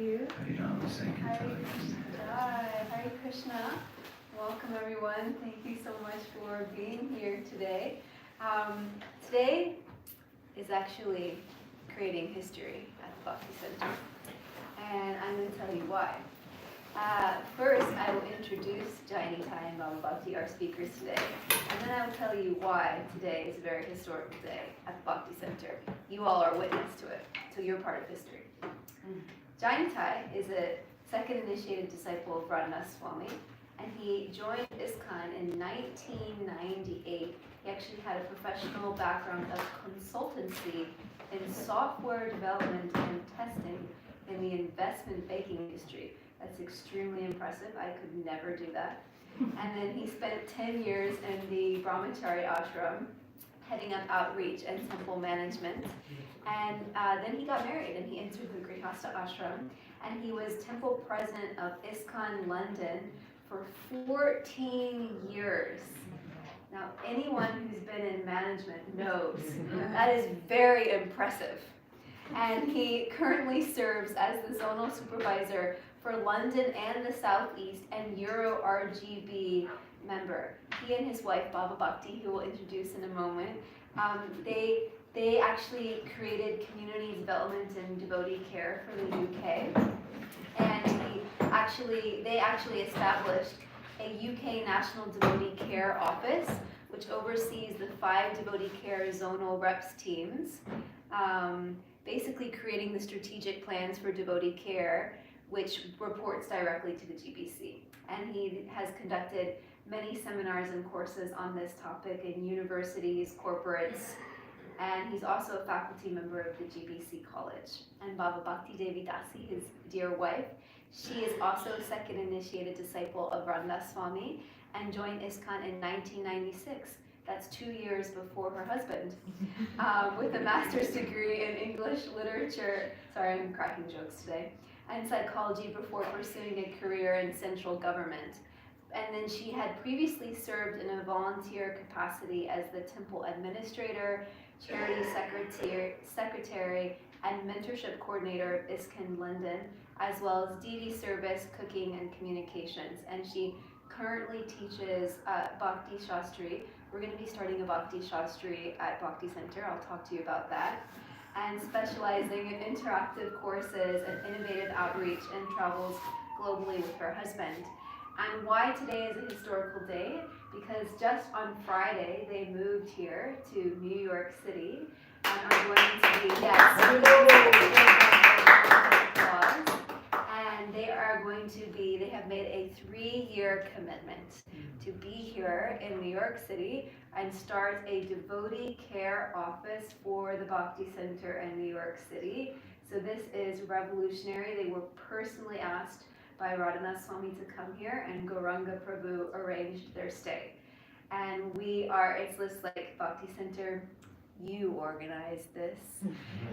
you. Harinam Sankirtan. Hare Krishna. Welcome everyone. Thank you so much for being here today. Today is actually creating history at the Bhakti Center. And I'm going to tell you why. First, I will introduce Nitai and Bhava, our speakers today. And then I will tell you why today is a very historical day at the Bhakti Center. You all are witness to it, so you're part of history. Nitai is a second initiated disciple of Radhanath Swami, and he joined ISKCON in 1998. He actually had a professional background of consultancy in software development and testing in the investment banking industry. That's extremely impressive. I could never do that. And then he spent 10 years in the Brahmachari ashram, heading up outreach and temple management. And then he got married and he entered the Grihastha ashram. And he was temple president of ISKCON London for 14 years. Now, anyone who's been in management knows that is very impressive. And he currently serves as the zonal supervisor for London and the Southeast and Euro RGB member. He and his wife, Bhakti, who we'll introduce in a moment, they actually created community development and devotee care for the UK. And they actually established a UK National Devotee Care Office, which oversees the 5 devotee care zonal reps teams, basically creating the strategic plans for devotee care, which reports directly to the GBC. And he has conducted many seminars and courses on this topic in universities, corporates, and he's also a faculty member of the GBC College. And Bhakti Devi Dasi, his dear wife, she is also a second initiated disciple of Radhanath Swami and joined ISKCON in 1996. That's 2 years before her husband, with a master's degree in English literature. Sorry, I'm cracking jokes today. And psychology before pursuing a career in central government. And then she had previously served in a volunteer capacity as the temple administrator, charity secretary, and mentorship coordinator of ISKCON London, as well as DD service, cooking, and communications. And she currently teaches Bhakti Shastri. We're going to be starting a Bhakti Shastri at Bhakti Center. I'll talk to you about that. And specializing in interactive courses and innovative outreach, and travels globally with her husband. And why today is a historical day? Because just on Friday, they moved here to New York City and are going to be, they have made a 3-year commitment to be here in New York City and start a devotee care office for the Bhakti Center in New York City. So this is revolutionary. They were personally asked by Radhanath Swami to come here, and Gauranga Prabhu arranged their stay. And it's this like Bhakti Center, you organized this.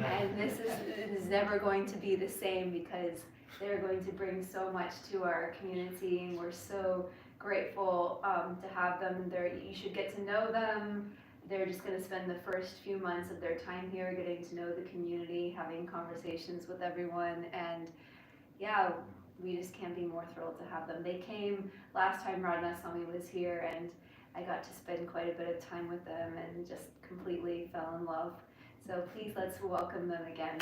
And this is never going to be the same, because they're going to bring so much to our community, and we're so grateful to have them. You should get to know them. They're just going to spend the first few months of their time here getting to know the community, having conversations with everyone, and yeah, we just can't be more thrilled to have them. They came last time Radhanath Swami was here, and I got to spend quite a bit of time with them and just completely fell in love. So please let's welcome them again.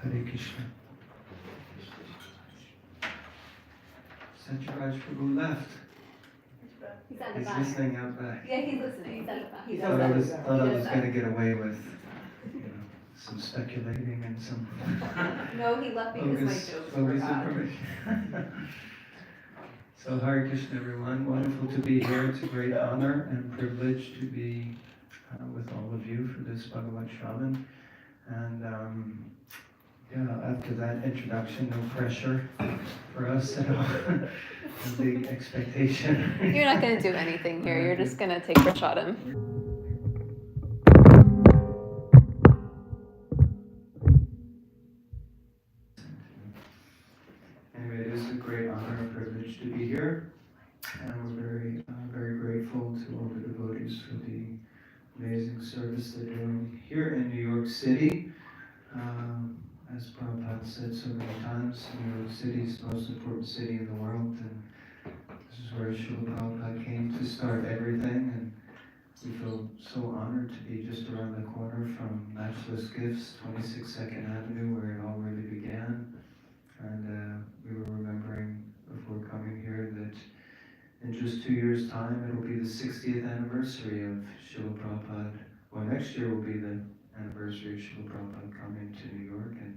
Hare Krishna. Sancharaj Prabhu left. He's at the He's back. listening out back. Yeah, he's listening. He's at the back. Thought I was going to get away with, some speculating and some No, he left because my jokes were bogus bad. information. So Hare Krishna, everyone. Wonderful to be here. It's a great honor and privilege to be with all of you for this Bhagavat Shravan. And after that introduction, no pressure for us at all. No big expectation. You're not going to do anything here. You're just going to take prasadam. Anyway, it is a great honor and privilege to be here. And we're very grateful to all the devotees for the amazing service they're doing here in New York City. As Prabhupada said so many times, New York City is the most important city in the world, and this is where Srila Prabhupada came to start everything, and we feel so honored to be just around the corner from Matchless Gifts, 26 2nd Avenue, where it all really began. And we were remembering before coming here that in just 2 years' time, it'll be the 60th anniversary of Srila Prabhupada. Well, next year will be the anniversary of Srila Prabhupada coming to New York in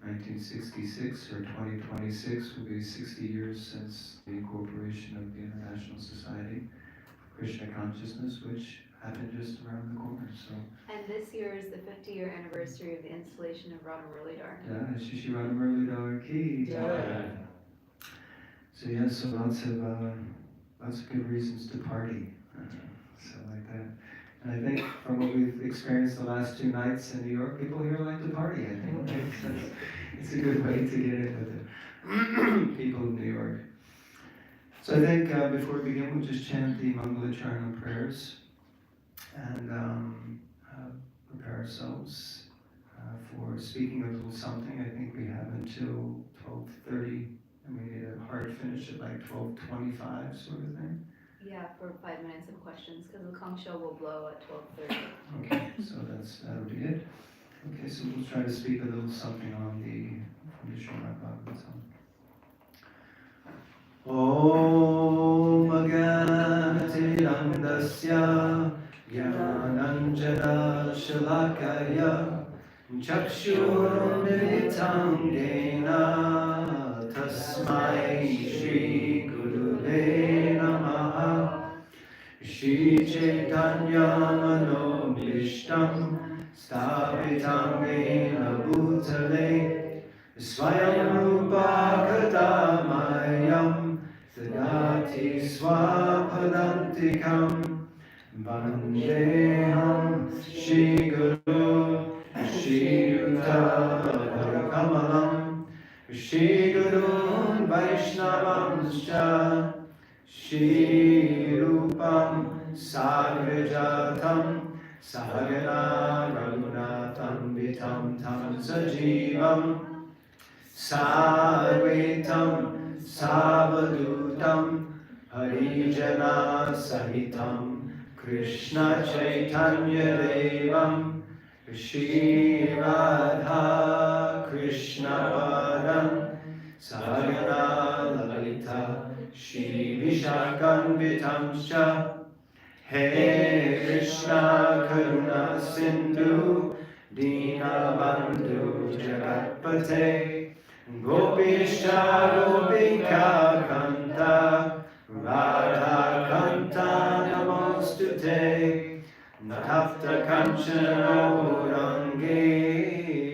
1966, or 2026 will be 60 years since the incorporation of the International Society for Krishna Consciousness, which happened just around the corner. So. And this year is the 50-year anniversary of the installation of Radha Muralidhar. Yeah, Shishi Radha Muralidhar ki. Yeah. So lots of good reasons to party. So like that. And I think from what we've experienced the last 2 nights in New York, people here like to party, I think. It's a good way to get in with the people of New York. So I think before we begin, we'll just chant the Mangala prayers and prepare ourselves for speaking a little something. I think we have until 12:30, and we need a hard finish at like 12:25 sort of thing. Yeah, for 5 minutes of questions, because the conch shell will blow at 12:30. Okay, so that'll be it. Okay, so we'll try to speak a little something from the Srimad Bhagavatam. Om Agyanatilandasya Gyananjana Shalakaya Chakshurmilitam Dena Tasmai Shri Guruve Namaha Shri Chaitanya Manobhishtam Sthapitam Yena Bhutale Swayam Rupa Kadamayam Tadati Swapadantikam Vandeham Shri Guru Shri Yuta Kamalam Shri Guru Vaishnavamscha Shri Rupam Sagrajatam Sahagana Raghunatham Vitam Tam Sajivam Sarvetam Savadutam Harijana Sahitam Krishna Chaitanya Devam Shri Radha Krishna Padam Sahagana Lalita Shri Vishakam Vitamscha He Krishna Karuna Sindhu Dinabandhu Jagatpate Gopisha Gopika Kanta Radha Kanta Namostute Natafta Kanchana Urangi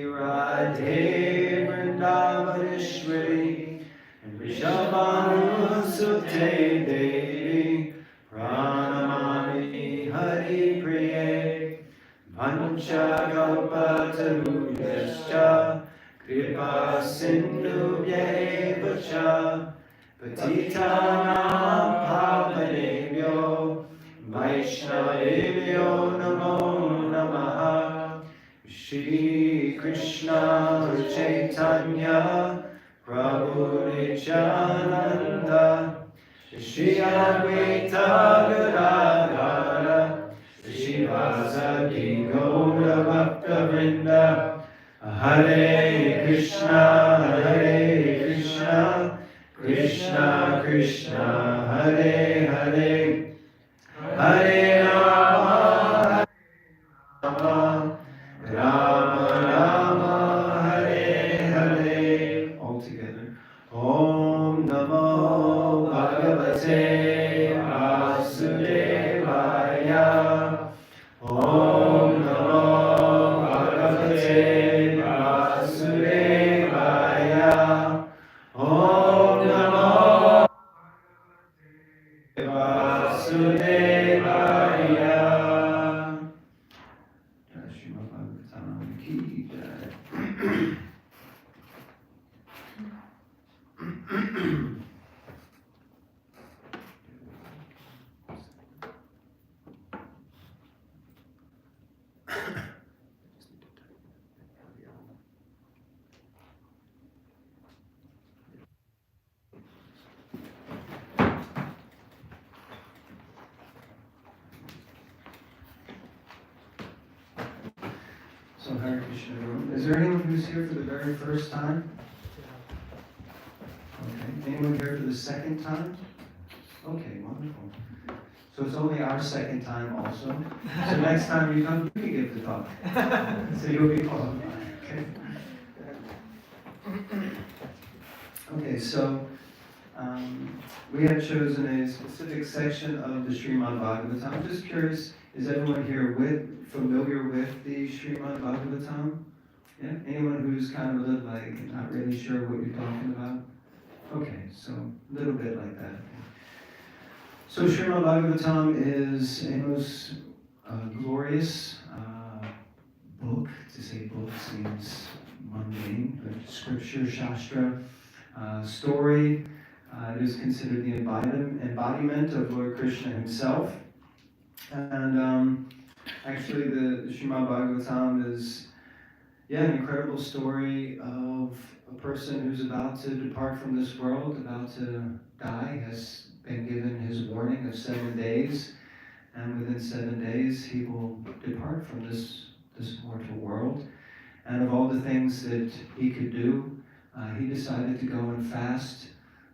Radhe Vrindavaneshwari Rishabhanu Sute Devi Pranamami Hari Priye Vanchakalpatarubhyascha Kripa Sindhubhyeva cha Patitanam Pavanebhyo Vaishnavebhyo Namo Namaha Shri Krishna Chaitanya Prabhu Nityananda Shri Advaita Gadadhara Shri Vasadi Gaura Bhakta Vrinda Hare Krishna Krishna Krishna Hare Hare Hare Rama Rama Rama Rama Hare Hare. All together. Om Namo Bhagavate Vasudevaya. Om Namo Bhagavate Bhagavatam ki jai. So Hare Krishna. Is there anyone who's here for the very first time? Okay. Anyone here for the second time? Okay, wonderful. So it's only our second time also. So next time you come, you can give the talk. So you'll be qualified. Okay. Okay, so we have chosen a specific section of the Srimad Bhagavatam. I'm just curious, is everyone here familiar with the Srimad Bhagavatam? Yeah? Anyone who's kind of a little like not really sure what you're talking about? Okay, so a little bit like that. So Srimad Bhagavatam is a most glorious book. To say book seems mundane, but scripture, shastra, story. It is considered the embodiment of Lord Krishna himself. And actually the Srimad Bhagavatam is an incredible story of a person who's about to depart from this world, about to die, has been given his warning of 7 days, and within 7 days he will depart from this mortal world. And of all the things that he could do, he decided to go and fast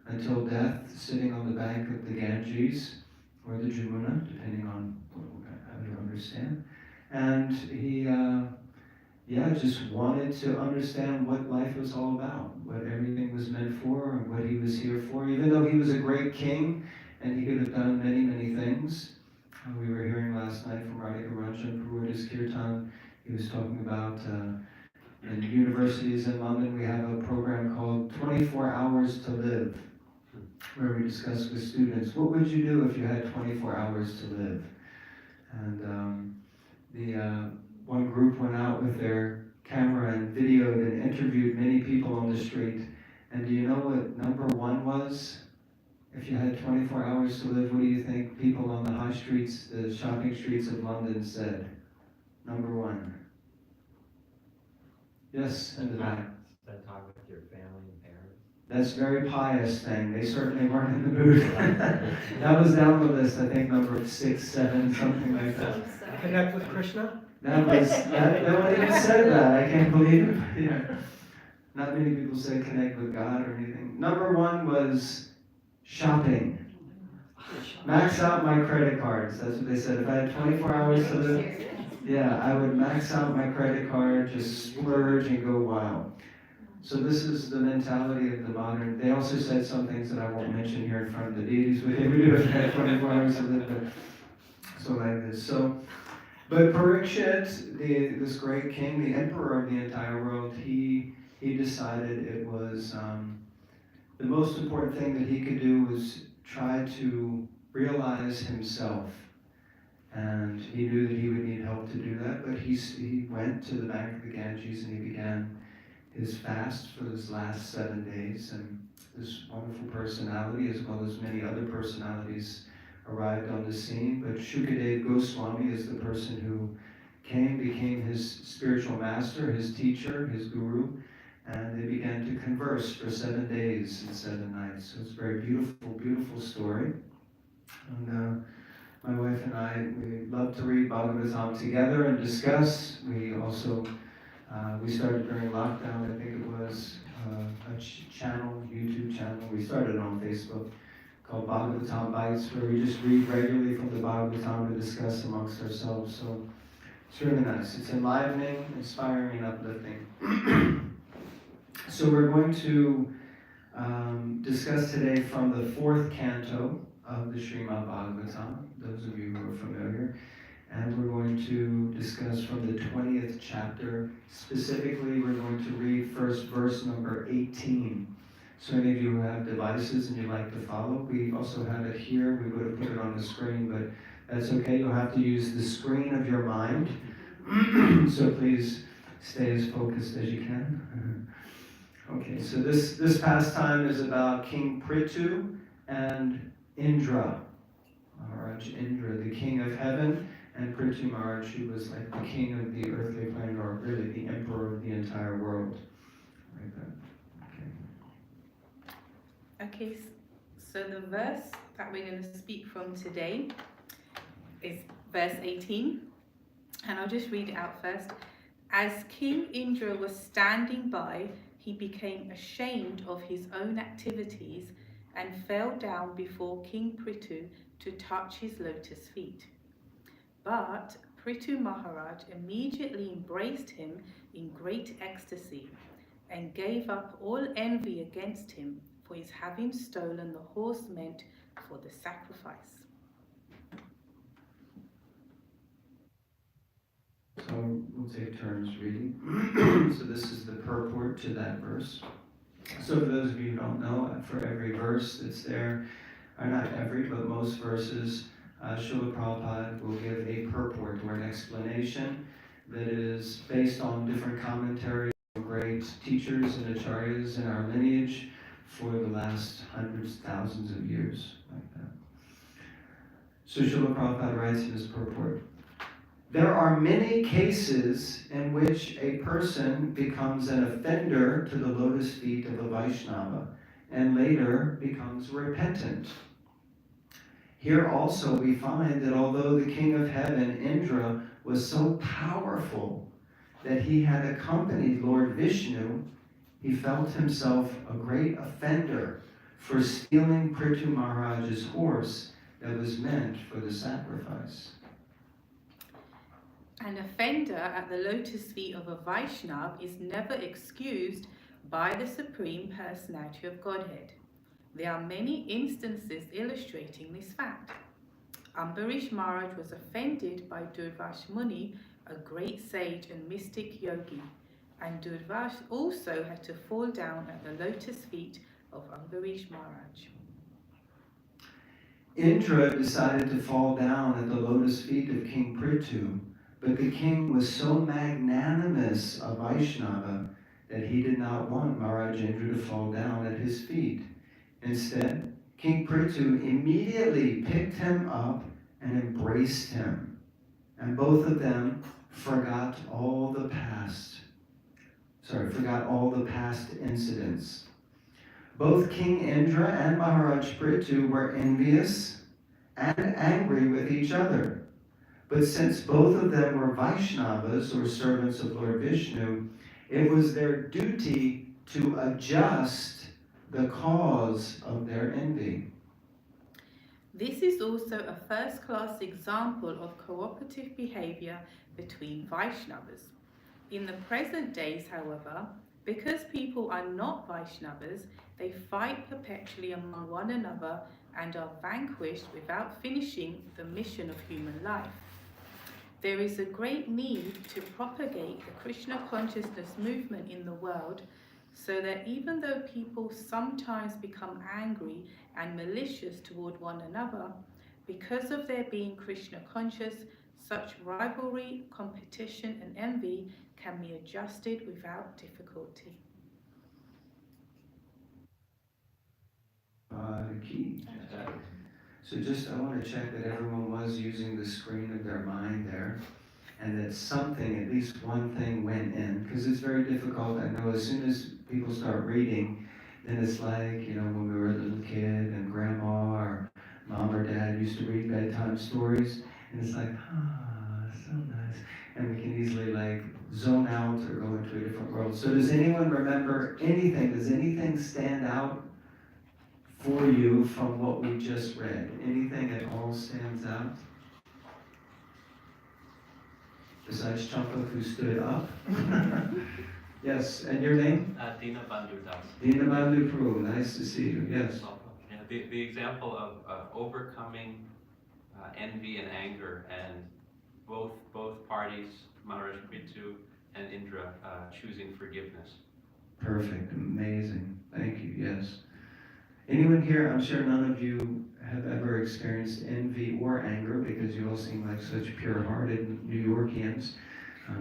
until death, sitting on the bank of the Ganges, or the Jamuna, depending on how you understand. And he just wanted to understand what life was all about, what everything was meant for, and what he was here for. Even though he was a great king, and he could have done many, many things. We were hearing last night from Radhika Ranjan Puruda's Kirtan. He was talking about in universities in London, we have a program called 24 Hours to Live, where we discuss with students, what would you do if you had 24 hours to live? And the one group went out with their camera and videoed and interviewed many people on the street. And do you know what number one was? If you had 24 hours to live, what do you think people on the high streets, the shopping streets of London said? Number one. Yes, in the back. Spend time with your family and parents. That's a very pious thing. They certainly weren't in the mood. That was down the list, I think number 6, 7, something like that. Connect with Krishna? No one even said that. I can't believe it. Yeah. Not many people say connect with God or anything. Number one was shopping. Max out my credit cards. That's what they said. If I had 24 hours to live, I would max out my credit card, just splurge and go wild. So this is the mentality of the modern. They also said some things that I won't mention here in front of the deities. What they would do if I had 24 hours to live. So like this. But Parikshit, this great king, the emperor of the entire world, he decided it was the most important thing that he could do was try to realize himself. And he knew that he would need help to do that, but he went to the bank of the Ganges and he began his fast for his last 7 days. And this wonderful personality, as well as many other personalities, arrived on the scene. But Shukadeva Goswami is the person who became his spiritual master, his teacher, his guru, and they began to converse for 7 days and 7 nights. So it's a very beautiful, beautiful story. And my wife and I, we love to read Bhagavatam together and discuss. We also, we started during lockdown, I think it was a YouTube channel. We started on Facebook called Bhagavatam Bites, where we just read regularly from the Bhagavatam to discuss amongst ourselves. So it's really nice. It's enlivening, inspiring, and uplifting. So we're going to discuss today from the 4th canto of the Srimad Bhagavatam, those of you who are familiar. And we're going to discuss from the 20th chapter. Specifically, we're going to read first verse number 18. So any of you who have devices and you'd like to follow, we also have it here. We would have put it on the screen, but that's okay. You'll have to use the screen of your mind So please stay as focused as you can. Okay, so this pastime is about King Prithu and Indra. Maharaj Indra, the king of heaven, and Prithu Maharaj, who was like the king of the earthly plane, or really the emperor of the entire world. Like that. Okay, so the verse that we're going to speak from today is verse 18, and I'll just read it out first. As King Indra was standing by, he became ashamed of his own activities and fell down before King Prithu to touch his lotus feet. But Prithu Maharaj immediately embraced him in great ecstasy and gave up all envy against him for his having stolen the horse meant for the sacrifice. So we'll take turns reading. So this is the purport to that verse. So for those of you who don't know, for every verse that's there, or not every, but most verses, Srila Prabhupada will give a purport or an explanation that is based on different commentaries from great teachers and acharyas in our lineage for the last hundreds, thousands of years, like that. So Srila Prabhupada writes in his purport, there are many cases in which a person becomes an offender to the lotus feet of a Vaishnava and later becomes repentant. Here also we find that although the king of heaven, Indra, was so powerful that he had accompanied Lord Vishnu, he felt himself a great offender for stealing Prithu Maharaj's horse that was meant for the sacrifice. An offender at the lotus feet of a Vaishnava is never excused by the Supreme Personality of Godhead. There are many instances illustrating this fact. Ambarish Maharaj was offended by Durvash Muni, a great sage and mystic yogi, and Durvash also had to fall down at the lotus feet of Ambarish Maharaj. Indra decided to fall down at the lotus feet of King Prithu, but the king was so magnanimous a Vaishnava that he did not want Maharaj Indra to fall down at his feet. Instead, King Prithu immediately picked him up and embraced him, and both of them forgot all the past incidents. Both King Indra and Maharaj Prithu were envious and angry with each other. But since both of them were Vaishnavas, or servants of Lord Vishnu, it was their duty to adjust the cause of their envy. This is also a first-class example of cooperative behavior between Vaishnavas. In the present days, however, because people are not Vaishnavas, they fight perpetually among one another and are vanquished without finishing the mission of human life. There is a great need to propagate the Krishna consciousness movement in the world so that even though people sometimes become angry and malicious toward one another, because of their being Krishna conscious, such rivalry, competition and envy can be adjusted without difficulty. So just, I want to check that everyone was using the screen of their mind there, and that something, at least one thing went in, because it's very difficult. I know as soon as people start reading, then it's like, when we were a little kid and grandma or mom or dad used to read bedtime stories, and it's like, so nice. And we can easily zone out or go into a different world. So does anyone remember anything? Does anything stand out for you from what we just read? Anything at all stands out? Besides Champa, who stood up? Yes, and your name? Dina Bandhu Das. Dina Bandhu Prabhu, nice to see you, yes. Yeah, the example of overcoming envy and anger, and both parties, Maharaj Prithu and Indra, choosing forgiveness. Perfect, amazing, thank you, yes. Anyone here, I'm sure none of you have ever experienced envy or anger because you all seem like such pure-hearted New Yorkians.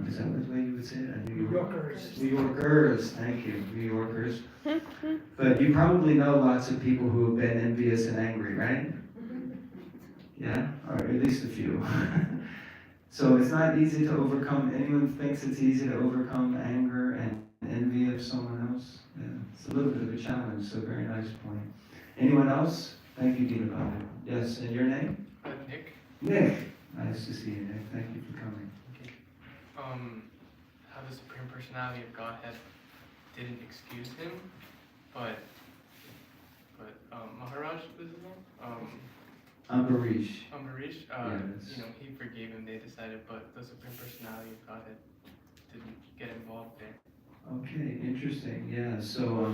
Is that the way you would say it? New Yorkers. New Yorkers, thank you, New Yorkers. But you probably know lots of people who have been envious and angry, right? Yeah, or at least a few. So it's not easy to overcome. Anyone thinks it's easy to overcome anger and envy of someone else? Yeah, it's a little bit of a challenge, so very nice point. Anyone else? Thank you, Dina Bhava. Yes, and your name? Nick. Nick. Nice to see you, Nick. Thank you for coming. Okay. How the Supreme Personality of Godhead didn't excuse him, but Maharaj was his name? Ambarish. Ambarish, Yes. he forgave him, they decided, but the Supreme Personality of Godhead didn't get involved there. Okay, interesting. Yeah. So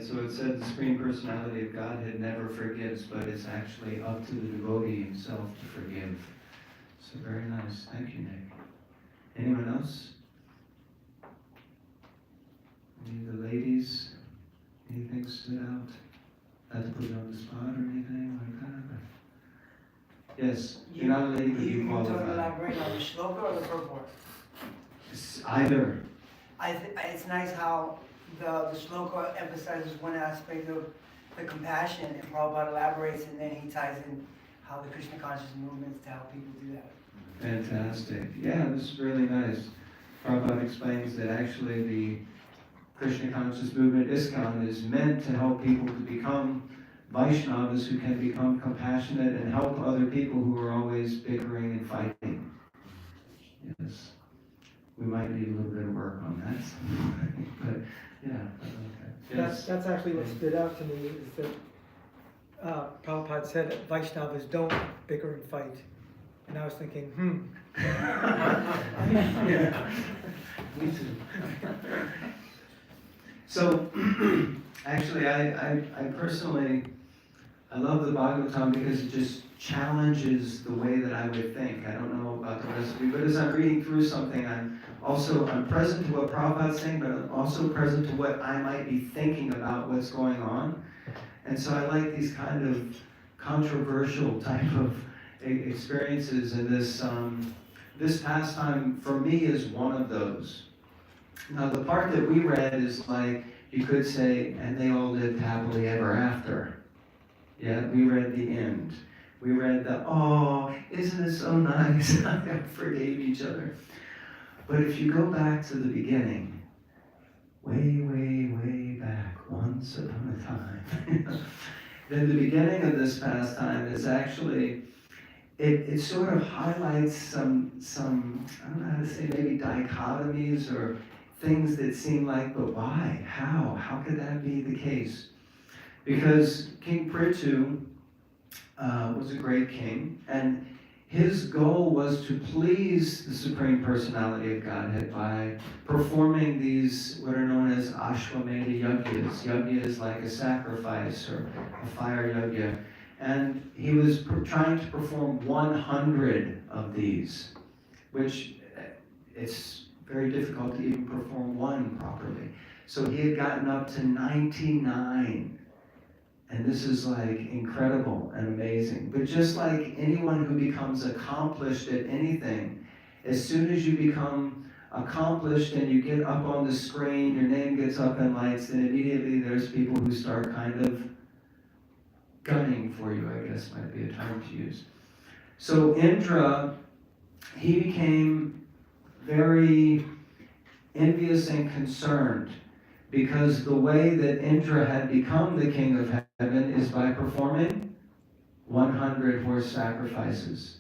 so it said the Supreme Personality of Godhead never forgives, but it's actually up to the devotee himself to forgive. So very nice. Thank you, Nick. Anyone else? Any of the ladies? Anything stood out? Had to put you on the spot or anything like that? Yes, you're not a lady, but you You want to qualify. elaborate on the shloka or the purport? Either. It's nice how the shloka emphasizes one aspect of the compassion, and Prabhupada elaborates, and then he ties in how the Krishna conscious movements to help people do that. Fantastic. Yeah, this is really nice. Prabhupada explains that actually the Krishna conscious movement, ISKCON, is meant to help people to become Vaishnavas who can become compassionate and help other people who are always bickering and fighting. Yes. We might need a little bit of work on that. But yeah, okay. Yes. That's actually what stood out to me, is that Prabhupada said that Vaishnavas don't bicker and fight. And I was thinking, Yeah, me too. So, actually, I personally, I love the Bhagavatam because it just challenges the way that I would think. I don't know about the rest of you, but as I'm reading through something, I'm present to what Prabhupada's saying, but I'm also present to what I might be thinking about what's going on. And so I like these kind of controversial type of experiences, and this pastime for me is one of those. Now the part that we read is like, you could say, and they all lived happily ever after. Yeah, we read the end. We read the, oh, isn't it so nice? They forgave each other. But if you go back to the beginning, way, way, way back, once upon a time, then the beginning of this pastime is actually, it sort of highlights some, I don't know how to say, maybe dichotomies or things that seem like, but why? How could that be the case? Because King Prithu was a great king, and his goal was to please the Supreme Personality of Godhead by performing these, what are known as Ashwamedha Yajnas. Yajna is like a sacrifice or a fire yajna. And he was trying to perform 100 of these, which it's very difficult to even perform one properly. So he had gotten up to 99. And this is like incredible and amazing. But just like anyone who becomes accomplished at anything, as soon as you become accomplished and you get up on the screen, your name gets up in lights, then immediately there's people who start kind of gunning for you, I guess might be a term to use. So Indra, he became very envious and concerned, because the way that Indra had become the king of heaven is by performing 100 horse sacrifices.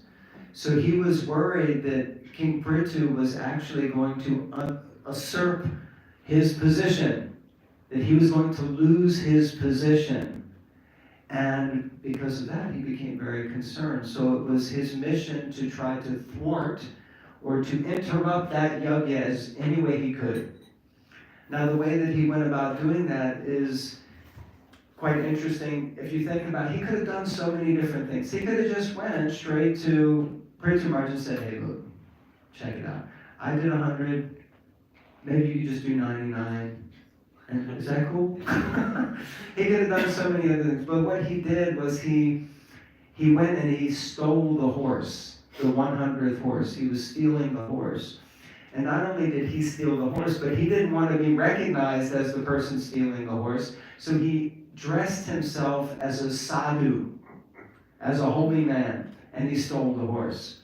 So he was worried that King Prithu was actually going to usurp his position, that he was going to lose his position. And because of that, he became very concerned. So it was his mission to try to thwart or to interrupt that yajna as any way he could. Now, the way that he went about doing that is quite interesting. If you think about it, he could have done so many different things. He could have just went straight to Prithu Maharaj and said, hey, look, check it out. I did 100. Maybe you could just do 99. And is that cool? He could have done so many other things. But what he did was he went and he stole the horse, the 100th horse. He was stealing the horse. And not only did he steal the horse, but he didn't want to be recognized as the person stealing the horse. So he dressed himself as a sadhu, as a holy man, and he stole the horse.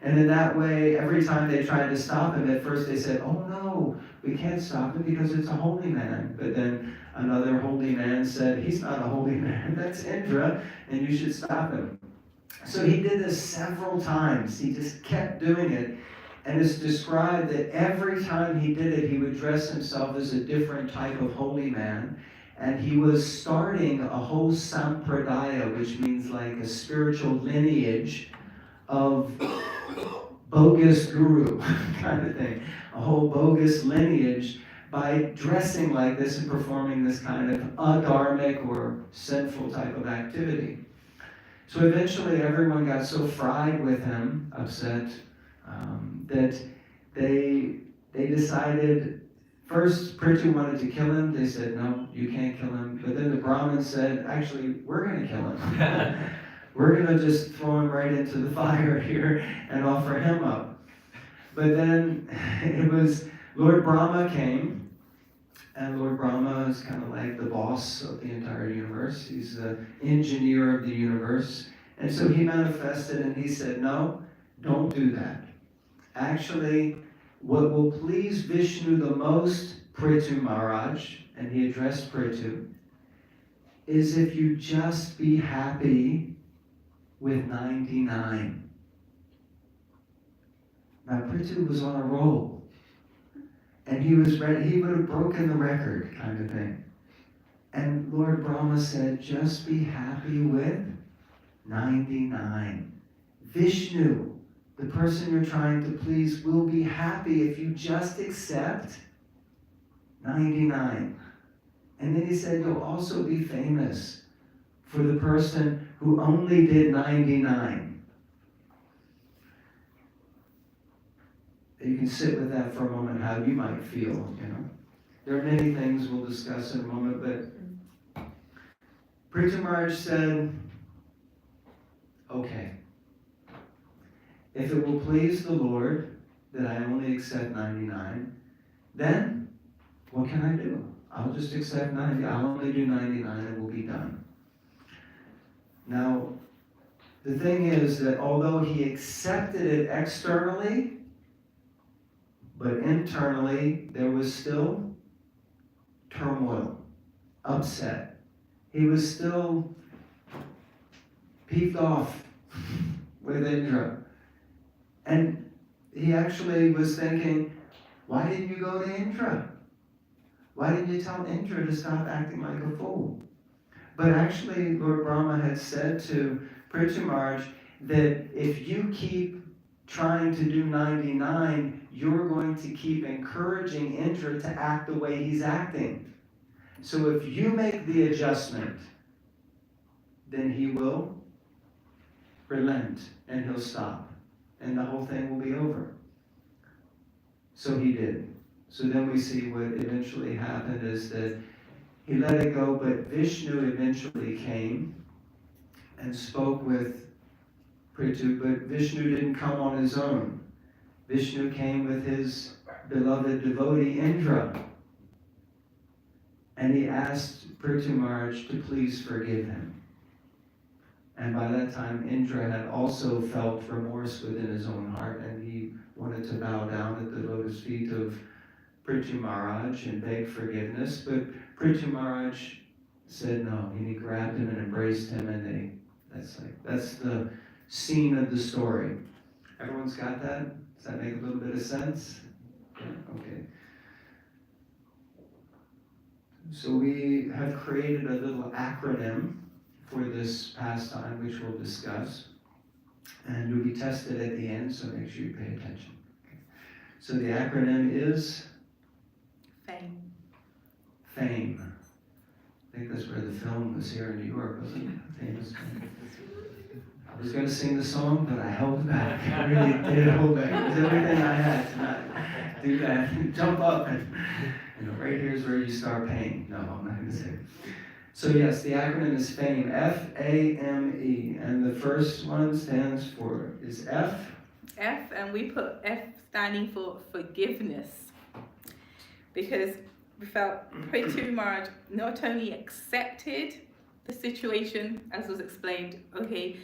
And in that way, every time they tried to stop him, at first they said, oh no, we can't stop him because it's a holy man. But then another holy man said, he's not a holy man, that's Indra, and you should stop him. So he did this several times. He just kept doing it. And it's described that every time he did it, he would dress himself as a different type of holy man. And he was starting a whole sampradaya, which means like a spiritual lineage of bogus guru kind of thing. A whole bogus lineage by dressing like this and performing this kind of adharmic or sinful type of activity. So eventually everyone got so fried with him, upset, that they decided, first Prithu wanted to kill him. They said, no, you can't kill him. But then the Brahmin said, actually, we're going to kill him. We're going to just throw him right into the fire here and offer him up. But then it was Lord Brahma came, and Lord Brahma is kind of like the boss of the entire universe. He's the engineer of the universe. And so he manifested and he said, no, don't do that. Actually, what will please Vishnu the most, Prithu Maharaj, and he addressed Prithu, is if you just be happy with 99. Now Prithu was on a roll, and he was ready, he would have broken the record kind of thing. And Lord Brahma said, just be happy with 99. Vishnu, the person you're trying to please, will be happy if you just accept 99. And then he said, you'll also be famous for the person who only did 99. You can sit with that for a moment, how you might feel, you know. There are many things we'll discuss in a moment, but Prithu Maharaj said, okay, if it will please the Lord that I only accept 99, then what can I do? I'll just accept 90. I'll only do 99 and we'll be done. Now, the thing is that although he accepted it externally, but internally there was still turmoil, upset. He was still peeved off with Indra. And he actually was thinking, why didn't you go to Indra? Why didn't you tell Indra to stop acting like a fool? But actually, Lord Brahma had said to Prithu Maharaj that if you keep trying to do 99, you're going to keep encouraging Indra to act the way he's acting. So if you make the adjustment, then he will relent and he'll stop. And the whole thing will be over. So he did. So then we see what eventually happened is that he let it go, but Vishnu eventually came and spoke with Prithu, but Vishnu didn't come on his own. Vishnu came with his beloved devotee Indra. And he asked Prithu Maharaj to please forgive him. And by that time, Indra had also felt remorse within his own heart, and he wanted to bow down at the lotus feet of Prithu Maharaj and beg forgiveness. But Prithu Maharaj said no, and he grabbed him and embraced him, and that's the scene of the story. Everyone's got that? Does that make a little bit of sense? Yeah, okay. So we have created a little acronym for this pastime, which we'll discuss. And you'll be tested at the end, so make sure you pay attention. Okay. So the acronym is? Fame. Fame. I think that's where the film was here in New York, wasn't it? Famous Fame. I was going to sing the song, but I held back. I really did hold back. It was everything I had to not do that. Jump up and, right here's where you start paying. No, I'm not going to say it. So yes, the acronym is FAME, F-A-M-E, and the first one is F. F, and we put F standing for forgiveness, because we felt Prithu Maharaj not only accepted the situation, as was explained, okay,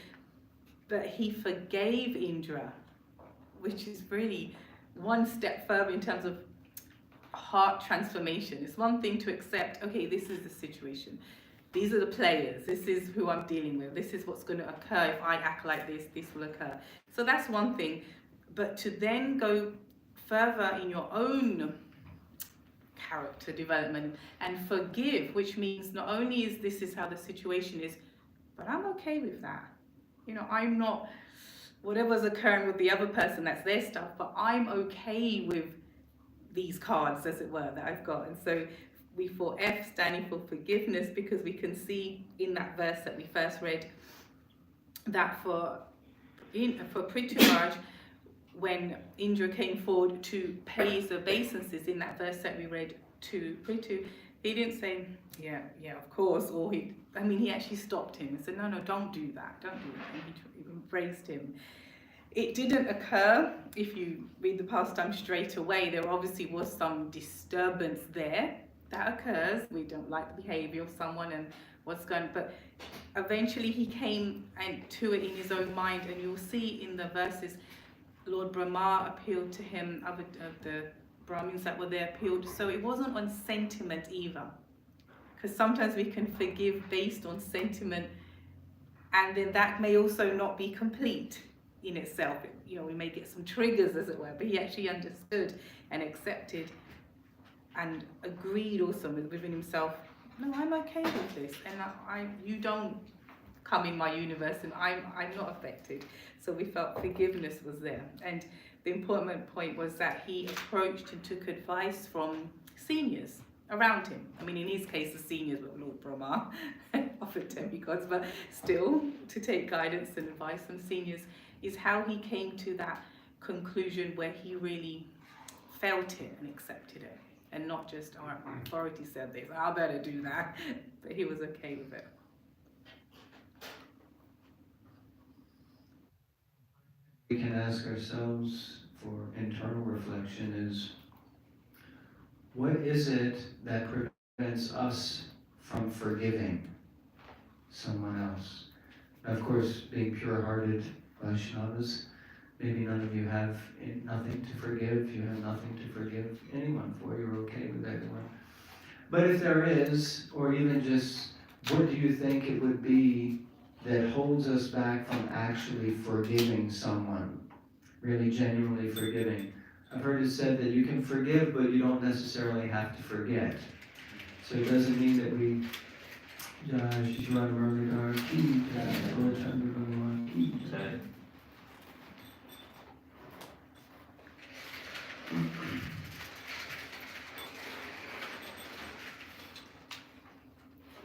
but he forgave Indra, which is really one step further in terms of heart transformation. It's one thing to accept, okay, this is the situation. These are the players. This is who I'm dealing with. This is what's going to occur. If I act like this will occur. So that's one thing. But to then go further in your own character development and forgive, which means not only is this is how the situation is, but I'm okay with that. You know, I'm not, whatever's occurring with the other person, that's their stuff, but I'm okay with these cards, as it were, that I've got. And so we thought F standing for forgiveness, because we can see in that verse that we first read that for Prithu Maharaj, when Indra came forward to pay his obeisances in that verse that we read to Prithu, he didn't say, yeah, of course, or he actually stopped him and said, no, don't do that, and he embraced him. It didn't occur, if you read the pastime straight away, there obviously was some disturbance there. That occurs, we don't like the behavior of someone and what's going on, but eventually he came to it in his own mind, and you'll see in the verses, Lord Brahma appealed to him, other of the Brahmins that were there appealed, so it wasn't on sentiment either. Because sometimes we can forgive based on sentiment, and then that may also not be complete in itself. You know, we may get some triggers, as it were, but he actually understood and accepted and agreed also within himself, no, I'm okay with this, and you don't come in my universe, and I'm not affected. So we felt forgiveness was there. And the important point was that he approached and took advice from seniors around him. I mean, in his case, the seniors were Lord Brahma, other demigods, but still, to take guidance and advice from seniors is how he came to that conclusion where he really felt it and accepted it, and not just, all right, my authority said this, I better do that, but he was okay with it. We can ask ourselves for internal reflection is, what is it that prevents us from forgiving someone else? Now, of course, being pure-hearted Vaishnavas, maybe none of you have nothing to forgive, you have nothing to forgive anyone for, you're okay with everyone. But if there is, or even just, what do you think it would be that holds us back from actually forgiving someone, really genuinely forgiving? I've heard it said that you can forgive, but you don't necessarily have to forget. So it doesn't mean that we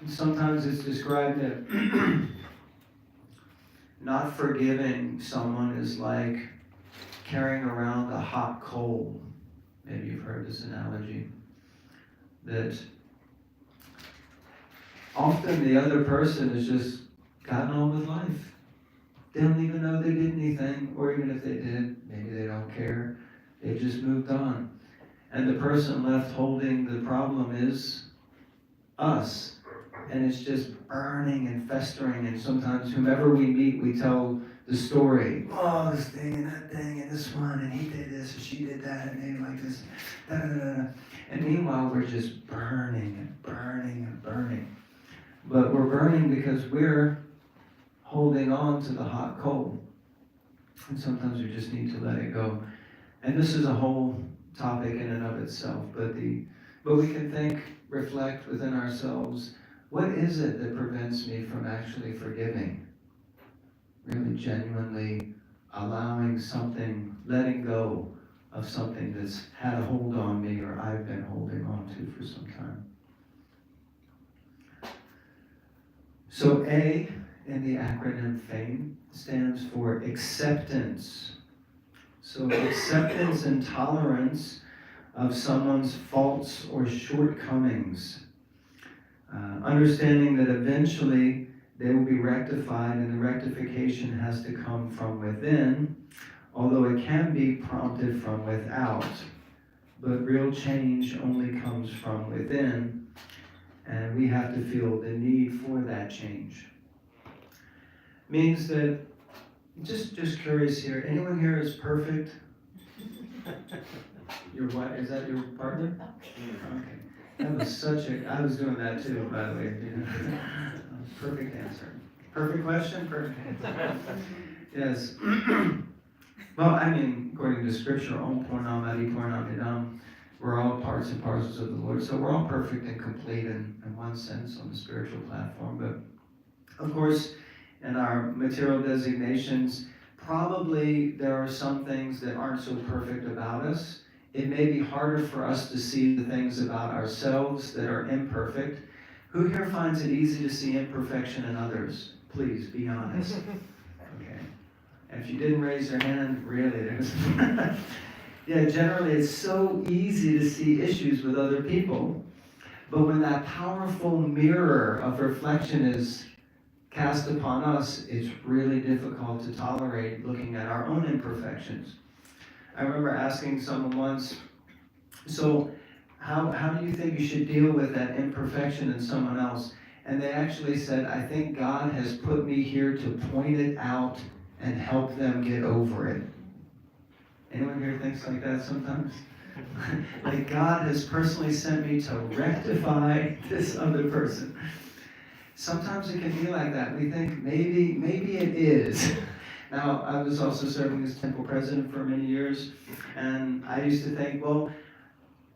sometimes it's described that not forgiving someone is like carrying around a hot coal. Maybe you've heard this analogy. That often the other person has just gotten on with life. They don't even know they did anything, or even if they did, maybe they don't care. They just moved on. And the person left holding the problem is us. And it's just burning and festering, and sometimes whomever we meet, we tell the story. Oh, this thing and that thing and this one, and he did this and she did that, and they like this, da da da. And meanwhile, we're just burning and burning and burning. But we're burning because we're holding on to the hot coal. And sometimes we just need to let it go. And this is a whole topic in and of itself, but we can think, reflect within ourselves, what is it that prevents me from actually forgiving? Really genuinely allowing something, letting go of something that's had a hold on me or I've been holding on to for some time. So A in the acronym FAME stands for acceptance. So acceptance and tolerance of someone's faults or shortcomings. Understanding that eventually they will be rectified, and the rectification has to come from within, although it can be prompted from without, but real change only comes from within, and we have to feel the need for that change. Means that, just curious here, anyone here is perfect? Your what, is that your partner? Okay. That was I was doing that too, by the way. Perfect answer. Perfect question, perfect answer. Yes. Well, I mean, according to scripture, Om Purnam Adi Purnam Idam, we're all parts and parcels of the Lord, so we're all perfect and complete in one sense on the spiritual platform. But of course, in our material designations, probably there are some things that aren't so perfect about us. It may be harder for us to see the things about ourselves that are imperfect. Who here finds it easy to see imperfection in others? Please be honest. Okay. And if you didn't raise your hand, really, there's... Yeah, generally it's so easy to see issues with other people. But when that powerful mirror of reflection is cast upon us, it's really difficult to tolerate looking at our own imperfections. I remember asking someone once, so how do you think you should deal with that imperfection in someone else? And they actually said, I think God has put me here to point it out and help them get over it. Anyone here thinks like that sometimes? Like God has personally sent me to rectify this other person. Sometimes it can be like that. We think maybe it is. Now, I was also serving as temple president for many years, and I used to think, well,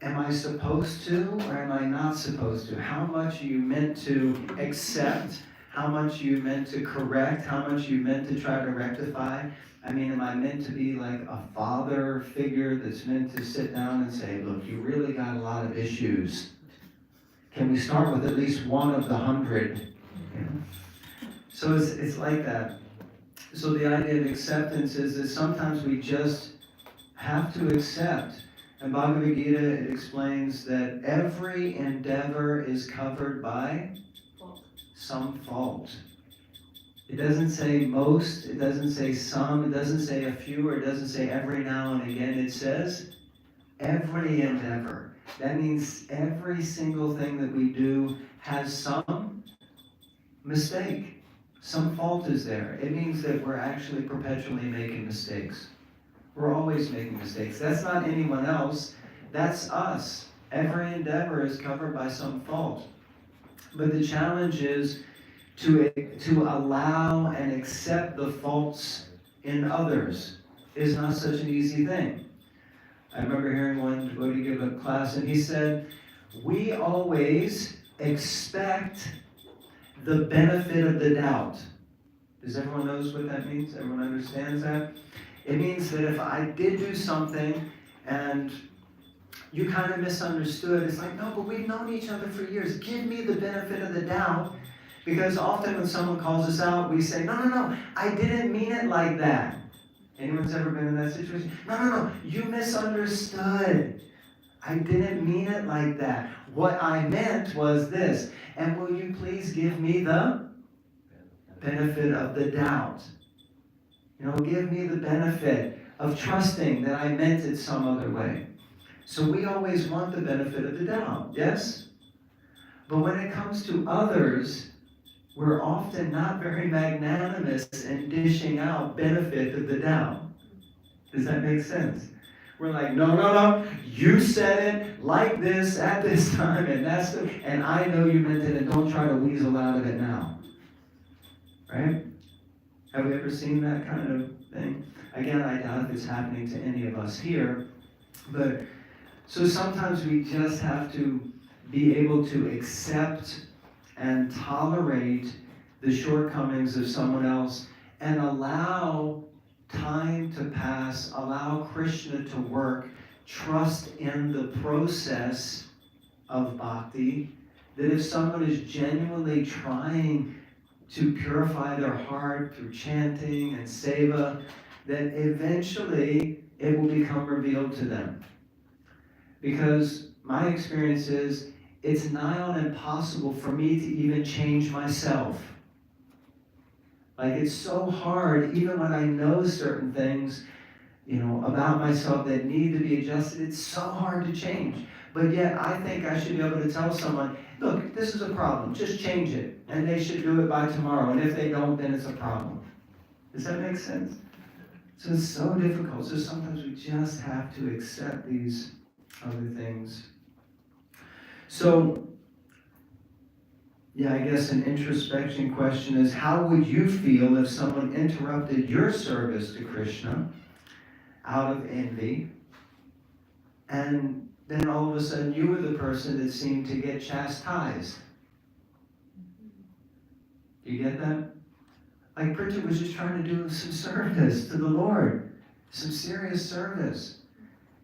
am I supposed to or am I not supposed to? How much are you meant to accept? How much are you meant to correct? How much are you meant to try to rectify? I mean, am I meant to be like a father figure that's meant to sit down and say, look, you really got a lot of issues. Can we start with at least one of the 100? You know? So it's like that. So the idea of acceptance is that sometimes we just have to accept. In Bhagavad Gita, it explains that every endeavor is covered by some fault. It doesn't say most, it doesn't say some, it doesn't say a few, or it doesn't say every now and again. It says every endeavor. That means every single thing that we do has some mistake. Some fault is there. It means that we're actually perpetually making mistakes. We're always making mistakes. That's not anyone else. That's us. Every endeavor is covered by some fault. But the challenge is to allow and accept the faults in others is not such an easy thing. I remember hearing one devotee give a class, and he said, we always expect the benefit of the doubt. Does everyone knows what that means? Everyone understands that? It means that if I did do something and you kind of misunderstood, it's like, no, but we've known each other for years. Give me the benefit of the doubt. Because often when someone calls us out, we say, no, I didn't mean it like that. Anyone's ever been in that situation? No, you misunderstood. I didn't mean it like that. What I meant was this. And will you please give me the benefit of the doubt? You know, give me the benefit of trusting that I meant it some other way. So we always want the benefit of the doubt, yes? But when it comes to others, we're often not very magnanimous in dishing out benefit of the doubt. Does that make sense? We're like, no, you said it like this at this time, and I know you meant it, and don't try to weasel out of it now. Right? Have we ever seen that kind of thing? Again, I doubt if it's happening to any of us here, but so sometimes we just have to be able to accept and tolerate the shortcomings of someone else and allow time to pass, allow Krishna to work, trust in the process of bhakti, that if someone is genuinely trying to purify their heart through chanting and seva, that eventually it will become revealed to them. Because my experience is, it's nigh on impossible for me to even change myself. Like, it's so hard, even when I know certain things, about myself that need to be adjusted. It's so hard to change. But yet I think I should be able to tell someone, look, this is a problem, just change it. And they should do it by tomorrow. And if they don't, then it's a problem. Does that make sense? So it's so difficult. So sometimes we just have to accept these other things. So, yeah, I guess an introspection question is, how would you feel if someone interrupted your service to Krishna out of envy, and then all of a sudden you were the person that seemed to get chastised? You get that? Like Bridget was just trying to do some service to the Lord, some serious service.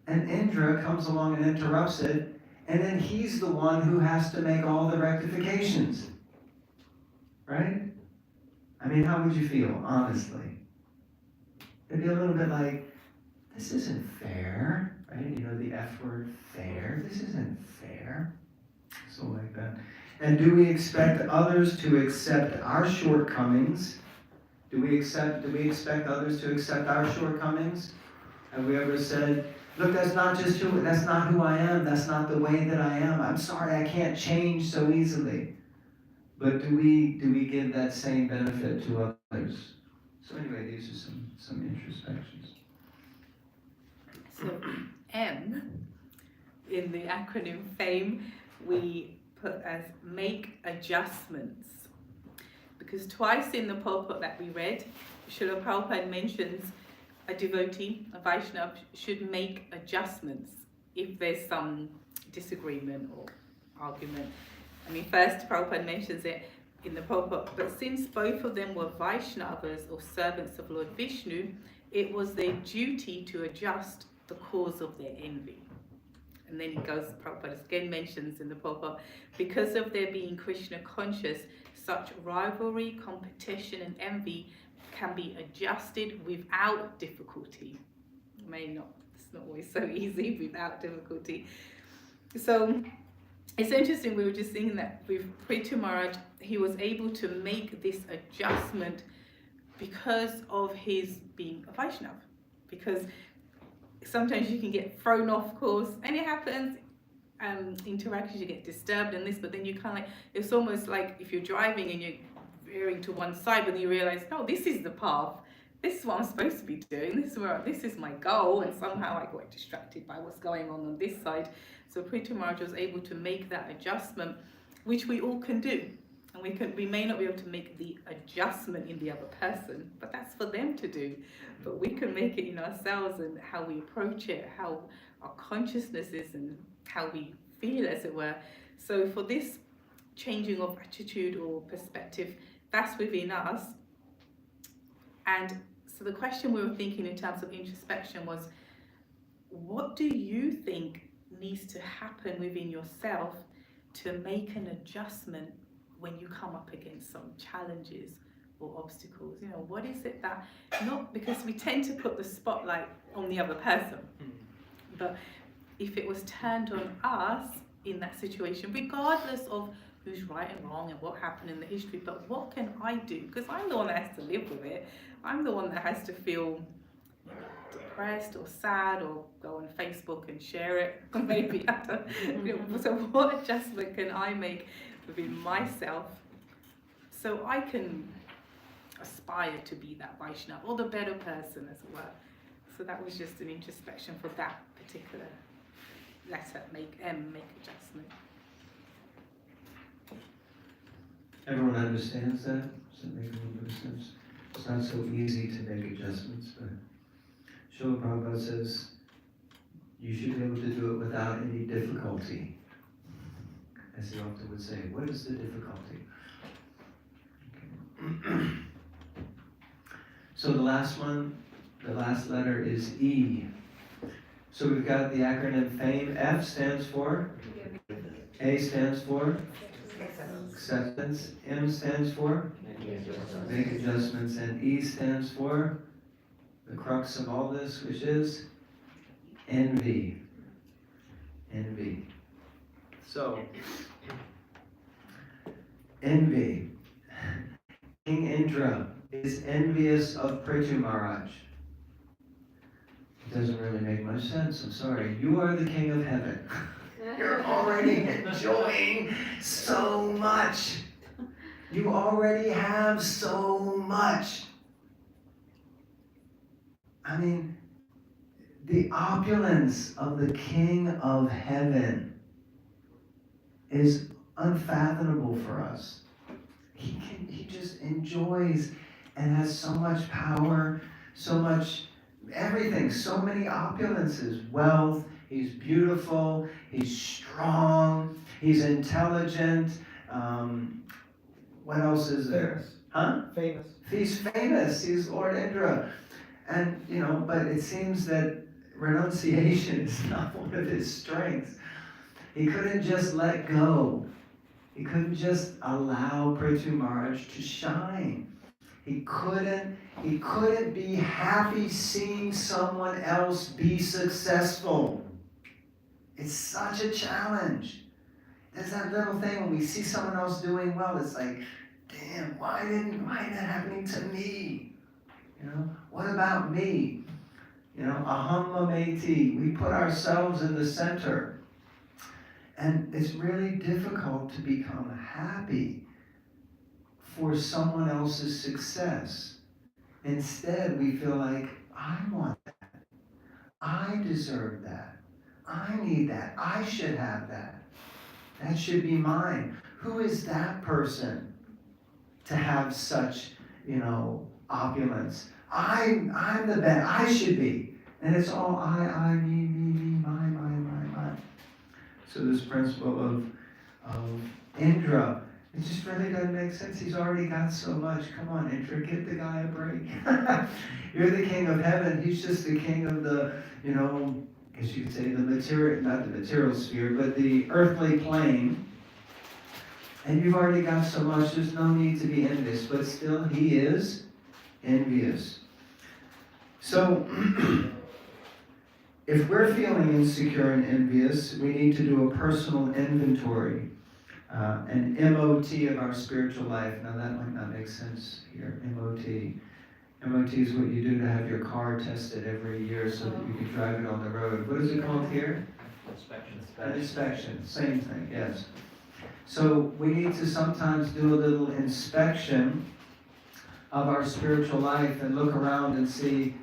And Indra comes along and interrupts it, and then he's the one who has to make all the rectifications. Right? I mean, how would you feel, honestly? It'd be a little bit like, this isn't fair, right? The F word, fair. This isn't fair. So like that. And do we expect others to accept our shortcomings? Do we expect others to accept our shortcomings? Have we ever said, look, that's not who I am, that's not the way that I am. I'm sorry, I can't change so easily. But do we give that same benefit to others? So anyway, these are some introspections. So M, in the acronym FAME, we put as make adjustments. Because twice in the purport that we read, Srila Prabhupada mentions a devotee, a Vaishnava, should make adjustments if there's some disagreement or argument. I mean, first Prabhupada mentions it in the purport, but since both of them were Vaishnavas or servants of Lord Vishnu, it was their duty to adjust the cause of their envy. And then he goes, Prabhupada again mentions in the purport, because of their being Krishna conscious, such rivalry, competition and envy can be adjusted without difficulty. It's not always so easy without difficulty. So it's interesting, we were just thinking that with Prithu Maharaj, he was able to make this adjustment because of his being a Vaishnava. Because sometimes you can get thrown off course, and it happens, interactions, you get disturbed and this, but then you kind of like, it's almost like if you're driving and you're veering to one side, but then you realize, no, this is the path, this is what I'm supposed to be doing, this is my goal, and somehow I got distracted by what's going on this side. So Prithu Maharaj was able to make that adjustment, which we all can do. And we may not be able to make the adjustment in the other person, but that's for them to do. But we can make it in ourselves, and how we approach it, how our consciousness is, and how we feel, as it were. So for this changing of attitude or perspective, that's within us. And so the question we were thinking in terms of introspection was, what do you think needs to happen within yourself to make an adjustment when you come up against some challenges or obstacles? What is it that, not because we tend to put the spotlight on the other person, but if it was turned on us in that situation, regardless of who's right and wrong and what happened in the history, but what can I do? Because I'm the one that has to live with it. I'm the one that has to feel depressed or sad or go on Facebook and share it, maybe. So what adjustment can I make within myself so I can aspire to be that Vaishnava or the better person, as it were? So that was just an introspection for that particular letter, make adjustment. Everyone understands that? Does that make a little bit of sense? It's not so easy to make adjustments, but Srila Prabhupada says you should be able to do it without any difficulty. As he often would say, what is the difficulty? Okay. So the last letter is E. So we've got the acronym FAME. F stands for? A stands for? Acceptance. M stands for? Make adjustments. And E stands for? The crux of all this, which is? Envy. Envy. So, envy. King Indra is envious of Prithu Maharaj. It doesn't really make much sense, I'm sorry. You are the king of heaven. You're already enjoying so much. You already have so much. I mean, the opulence of the King of Heaven is unfathomable for us. He just enjoys and has so much power, so much everything, so many opulences, wealth, he's beautiful, he's strong, he's intelligent. What else is there? Famous. Huh? Famous. He's famous, he's Lord Indra. And, but it seems that renunciation is not one of his strengths. He couldn't just let go. He couldn't just allow Prithu Maharaj to shine. He couldn't be happy seeing someone else be successful. It's such a challenge. There's that little thing when we see someone else doing well, it's like, damn, why isn't that happening to me? What about me? Aham mameti. We put ourselves in the center. And it's really difficult to become happy for someone else's success. Instead, we feel like, I want that. I deserve that. I need that. I should have that. That should be mine. Who is that person to have such, opulence? I'm the best. I should be. And it's all I, me, my. So this principle of Indra, it just really doesn't make sense. He's already got so much. Come on, Indra, give the guy a break. You're the king of heaven. He's just the king of the, I guess you could say the material, not the material sphere, but the earthly plane. And you've already got so much, there's no need to be envious. But still, he is envious. So, if we're feeling insecure and envious, we need to do a personal inventory, an MOT of our spiritual life. Now that might not make sense here, MOT. MOT is what you do to have your car tested every year so that you can drive it on the road. What is it called here? Inspection. An inspection, same thing, yes. So we need to sometimes do a little inspection of our spiritual life and look around and see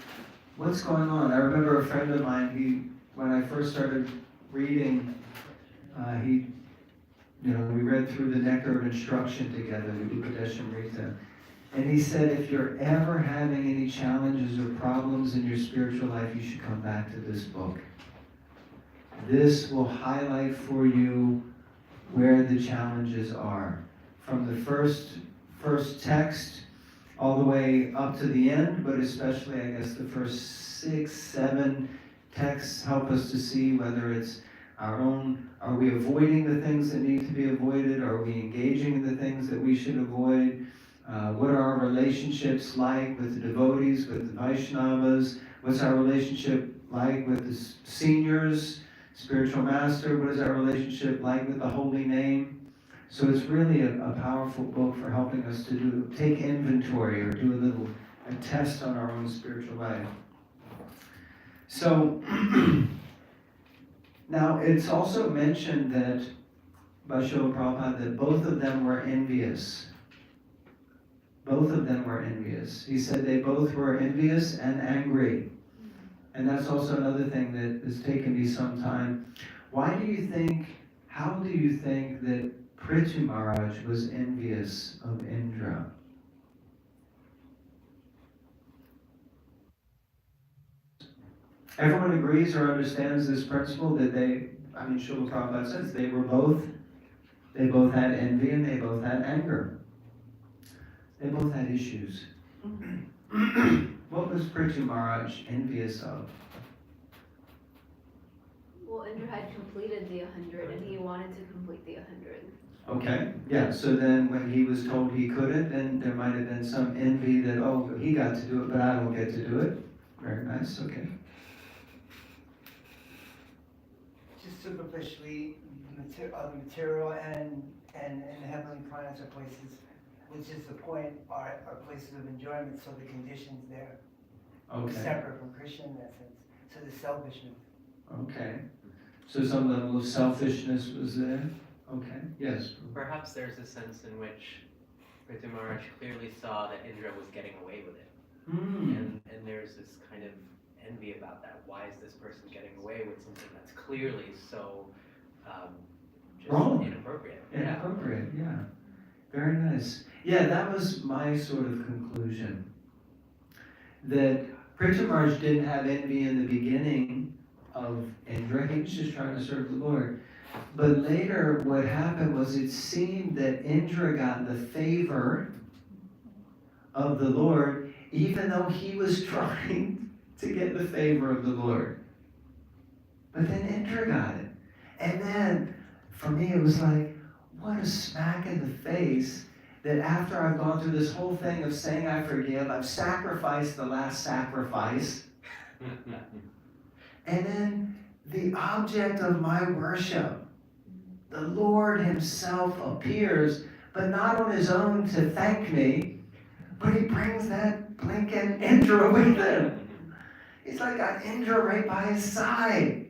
what's going on. I remember a friend of mine, when I first started reading, we read through the Nectar of Instruction together, the Upadeshamrita. And he said, if you're ever having any challenges or problems in your spiritual life, you should come back to this book. This will highlight for you where the challenges are. From the first text all the way up to the end, but especially, I guess, the first 6, 7 texts help us to see whether it's our own, are we avoiding the things that need to be avoided? Are we engaging in the things that we should avoid? What are our relationships like with the devotees, with the Vaishnavas? What's our relationship like with the seniors, spiritual master? What is our relationship like with the holy name? So it's really a powerful book for helping us to take inventory or do a test on our own spiritual life. So now it's also mentioned that by Srila Prabhupada that both of them were envious. Both of them were envious. He said they both were envious and angry. And that's also another thing that has taken me some time. How do you think that Prithu Maharaj was envious of Indra? Everyone agrees or understands this principle that Srila Prabhupada says they both had envy and they both had anger. They both had issues. What was Prithu Maharaj envious of? Well, Indra had completed the 100 and he wanted to complete the 100. Okay, yeah, so then when he was told he couldn't, then there might have been some envy that, oh, he got to do it, but I don't get to do it. Very nice, okay. Just superficially, the material and the heavenly planets are places, which is the point, are places of enjoyment, so the conditions there are Okay. separate from Krishna in that sense. to the selfishness. Okay. So some level of selfishness was there? Okay, yes. Perhaps there's a sense in which Prithu Maharaj clearly saw that Indra was getting away with it. And there's this kind of envy about that. Why is this person getting away with something that's clearly so just Wrong. inappropriate? Inappropriate, yeah. Very nice. Yeah, that was my sort of conclusion. That Prithu Maharaj didn't have envy in the beginning of Indra. He was just trying to serve the Lord. But later, what happened was it seemed that Indra got the favor of the Lord, even though he was trying to get the favor of the Lord. But then Indra got it. And then, for me, it was like, what a smack in the face that after I've gone through this whole thing of saying I forgive, I've sacrificed the last sacrifice, and then the object of my worship, the Lord himself appears, but not on his own to thank me, but he brings that blinking Indra with him. He's like got Indra right by his side.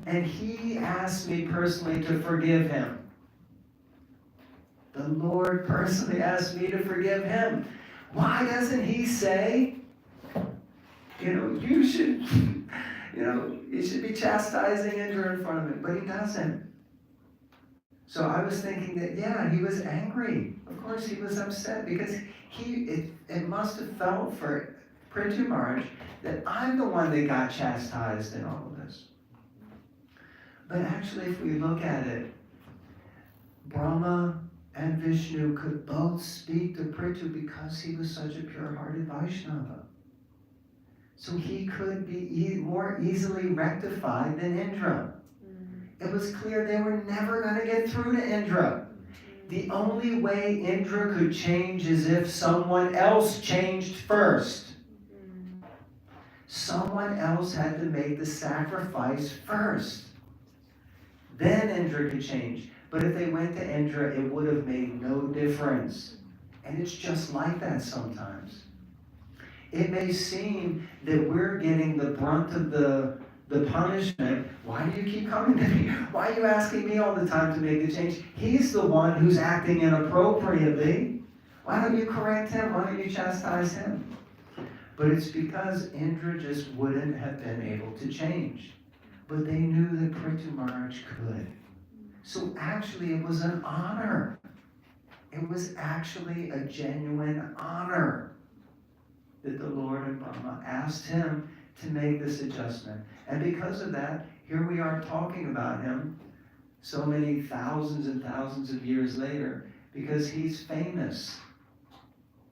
And he asked me personally to forgive him. The Lord personally asked me to forgive him. Why doesn't he say, you should be chastising Indra in front of him, but he doesn't. So I was thinking that, yeah, he was angry. Of course he was upset because it must have felt for Prithu Maharaj that I'm the one that got chastised in all of this. But actually, if we look at it, Brahma and Vishnu could both speak to Prithu because he was such a pure-hearted Vaishnava. So he could be more easily rectified than Indra. It was clear they were never going to get through to Indra. The only way Indra could change is if someone else changed first. Someone else had to make the sacrifice first. Then Indra could change. But if they went to Indra, it would have made no difference. And it's just like that sometimes. It may seem that we're getting the brunt of the punishment. Why do you keep coming to me? Why are you asking me all the time to make the change? He's the one who's acting inappropriately. Why don't you correct him? Why don't you chastise him? But it's because Indra just wouldn't have been able to change. But they knew that Prithu Maharaj could. So actually it was an honor. It was actually a genuine honor that the Lord and Brahma asked him to make this adjustment. And because of that, here we are talking about him so many thousands and thousands of years later, because he's famous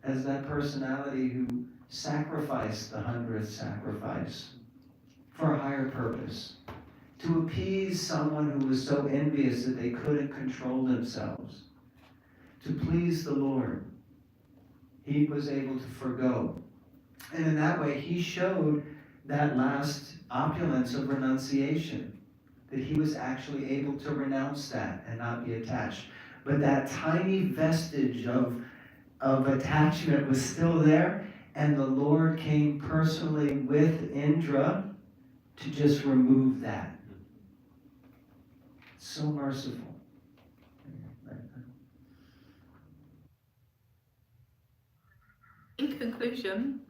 as that personality who sacrificed the 100th sacrifice for a higher purpose, to appease someone who was so envious that they couldn't control themselves, to please the Lord. He was able to forgo. And in that way, he showed that last opulence of renunciation, that he was actually able to renounce that and not be attached. But that tiny vestige of attachment was still there, and the Lord came personally with Indra to just remove that. So merciful. In conclusion,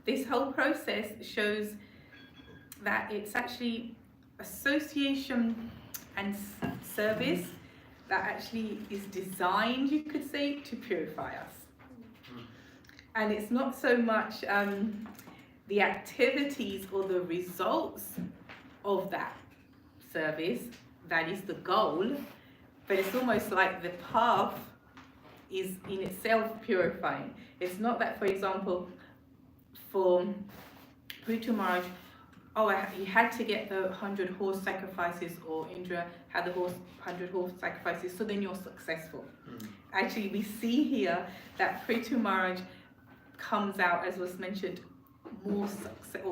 this whole process shows that it's actually association and service that actually is designed, you could say, to purify us. And it's not so much the activities or the results of that service that is the goal, but it's almost like the path is in itself purifying. It's not that, for example, for Prithu Maharaj, he had to get the 100 horse sacrifices, or Indra had the 100 horse sacrifices, so then you're successful. Actually, we see here that Prithu Maharaj comes out, as was mentioned, more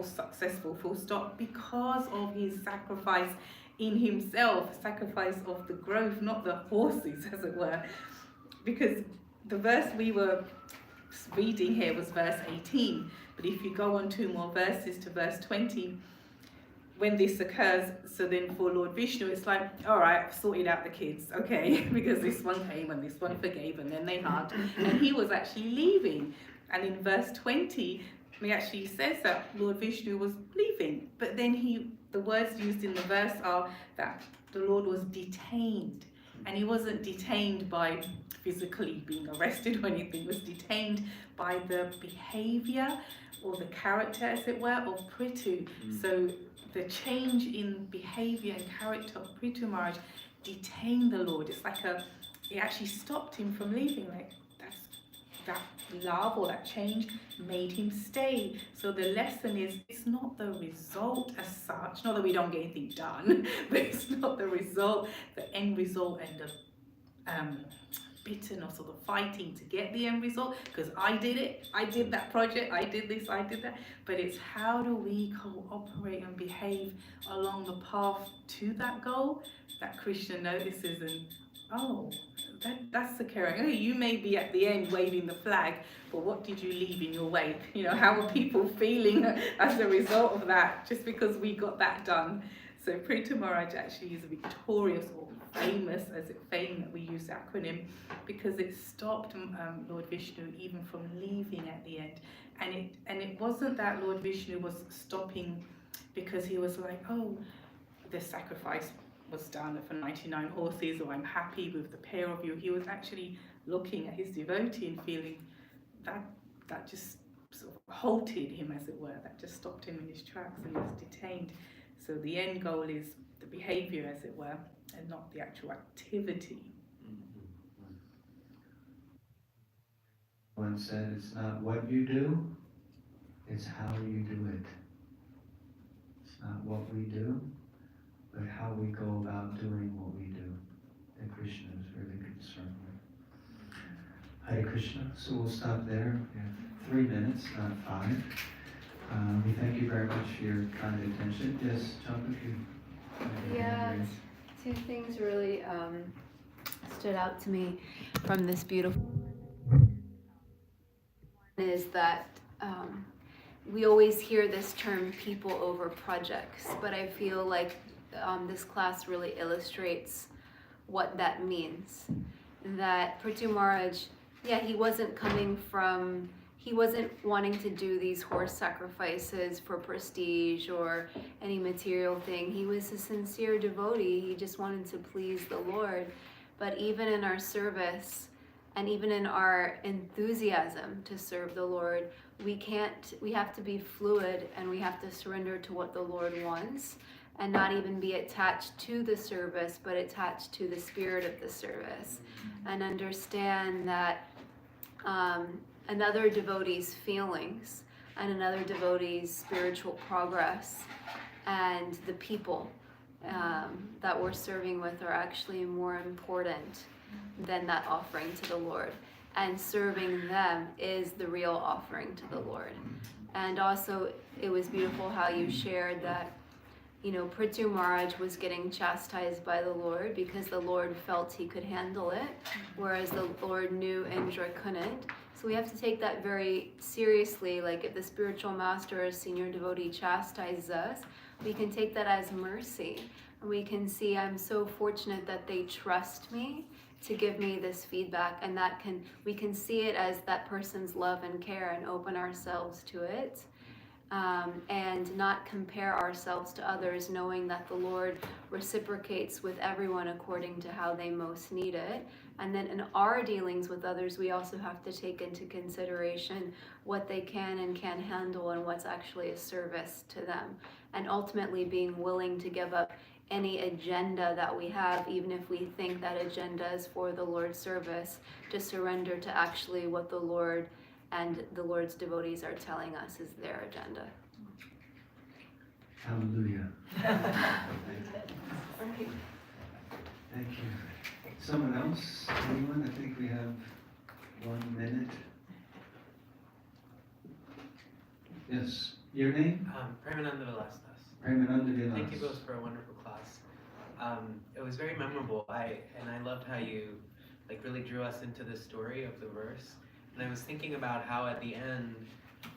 successful, full stop, because of his sacrifice in himself, sacrifice of the growth, not the horses, as it were. Because the verse we were reading here was verse 18, but if you go on 2 more verses to verse 20, when this occurs, so then for Lord Vishnu, it's like, all right, I've sorted out the kids, okay, because this one came and this one forgave, and then they hugged, and he was actually leaving. And in verse 20, he actually says that Lord Vishnu was leaving, but then the words used in the verse are that the Lord was detained, and he wasn't detained by physically being arrested or anything, he was detained by the behavior or the character, as it were, of Prithu. So the change in behavior and character of Prithu Maharaj detained the Lord. It's like it actually stopped him from leaving. Like that love or that change made him stay. So the lesson is, it's not the result as such, not that we don't get anything done, but it's not the result, the end result, and the bitterness or the fighting to get the end result, because I did it, I did that project, I did this, I did that, but it's how do we cooperate and behave along the path to that goal that Krishna notices, and oh, that's the caring. Okay, you may be at the end waving the flag, but what did you leave in your wake? You know, how are people feeling as a result of that, just because we got that done? So Prithu Maharaj actually is victorious, or famous, as it fame that we use the acronym, because it stopped Lord Vishnu even from leaving at the end. And it wasn't that Lord Vishnu was stopping because he was like, oh, the sacrifice was done for 99 horses, or I'm happy with the pair of you. He was actually looking at his devotee and feeling that just sort of halted him, as it were, that just stopped him in his tracks, and he was detained. So the end goal is the behavior, as it were, and not the actual activity. One said, it's not what you do, it's how you do it. It's not what we do, but how we go about doing what we do that Krishna is really concerned with. Hare Krishna. So we'll stop there. We have 3 minutes, not 5. We thank you very much for your kind attention. Yes, John, if you. Yeah, 2 things really stood out to me from this beautiful. One is that we always hear this term people over projects, but I feel like this class really illustrates what that means. That Prithu Maharaj, he wasn't wanting to do these horse sacrifices for prestige or any material thing. He was a sincere devotee. He just wanted to please the Lord. But even in our service and even in our enthusiasm to serve the Lord, we have to be fluid, and we have to surrender to what the Lord wants, and not even be attached to the service, but attached to the spirit of the service, and understand that another devotee's feelings and another devotee's spiritual progress and the people that we're serving with are actually more important than that offering to the Lord. And serving them is the real offering to the Lord. And also, it was beautiful how you shared that, Prithu Maharaj was getting chastised by the Lord because the Lord felt he could handle it, whereas the Lord knew Indra couldn't. So we have to take that very seriously. Like, if the spiritual master or senior devotee chastises us, we can take that as mercy. And we can see, I'm so fortunate that they trust me to give me this feedback, and we can see it as that person's love and care, and open ourselves to it. And not compare ourselves to others, knowing that the Lord reciprocates with everyone according to how they most need it. And then in our dealings with others, we also have to take into consideration what they can and can't handle, and what's actually a service to them. And ultimately being willing to give up any agenda that we have, even if we think that agenda is for the Lord's service, to surrender to actually what the Lord and the Lord's devotees are telling us is their agenda. Hallelujah. Thank you. Someone else? Anyone? I think we have 1 minute. Yes. Your name? Premananda Velasquez. Premananda Velasquez. Thank you both for a wonderful class. It was very memorable. I loved how you really drew us into the story of the verse, And I was thinking about how at the end,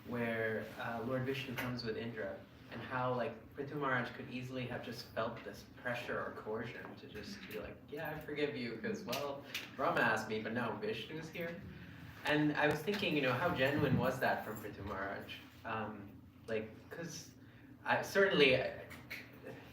where Lord Vishnu comes with Indra, and how like Prithu Maharaj could easily have just felt this pressure or coercion to just be like, yeah, I forgive you, because, well, Brahma asked me, but now Vishnu's here. And I was thinking, how genuine was that from Prithu Maharaj? Because certainly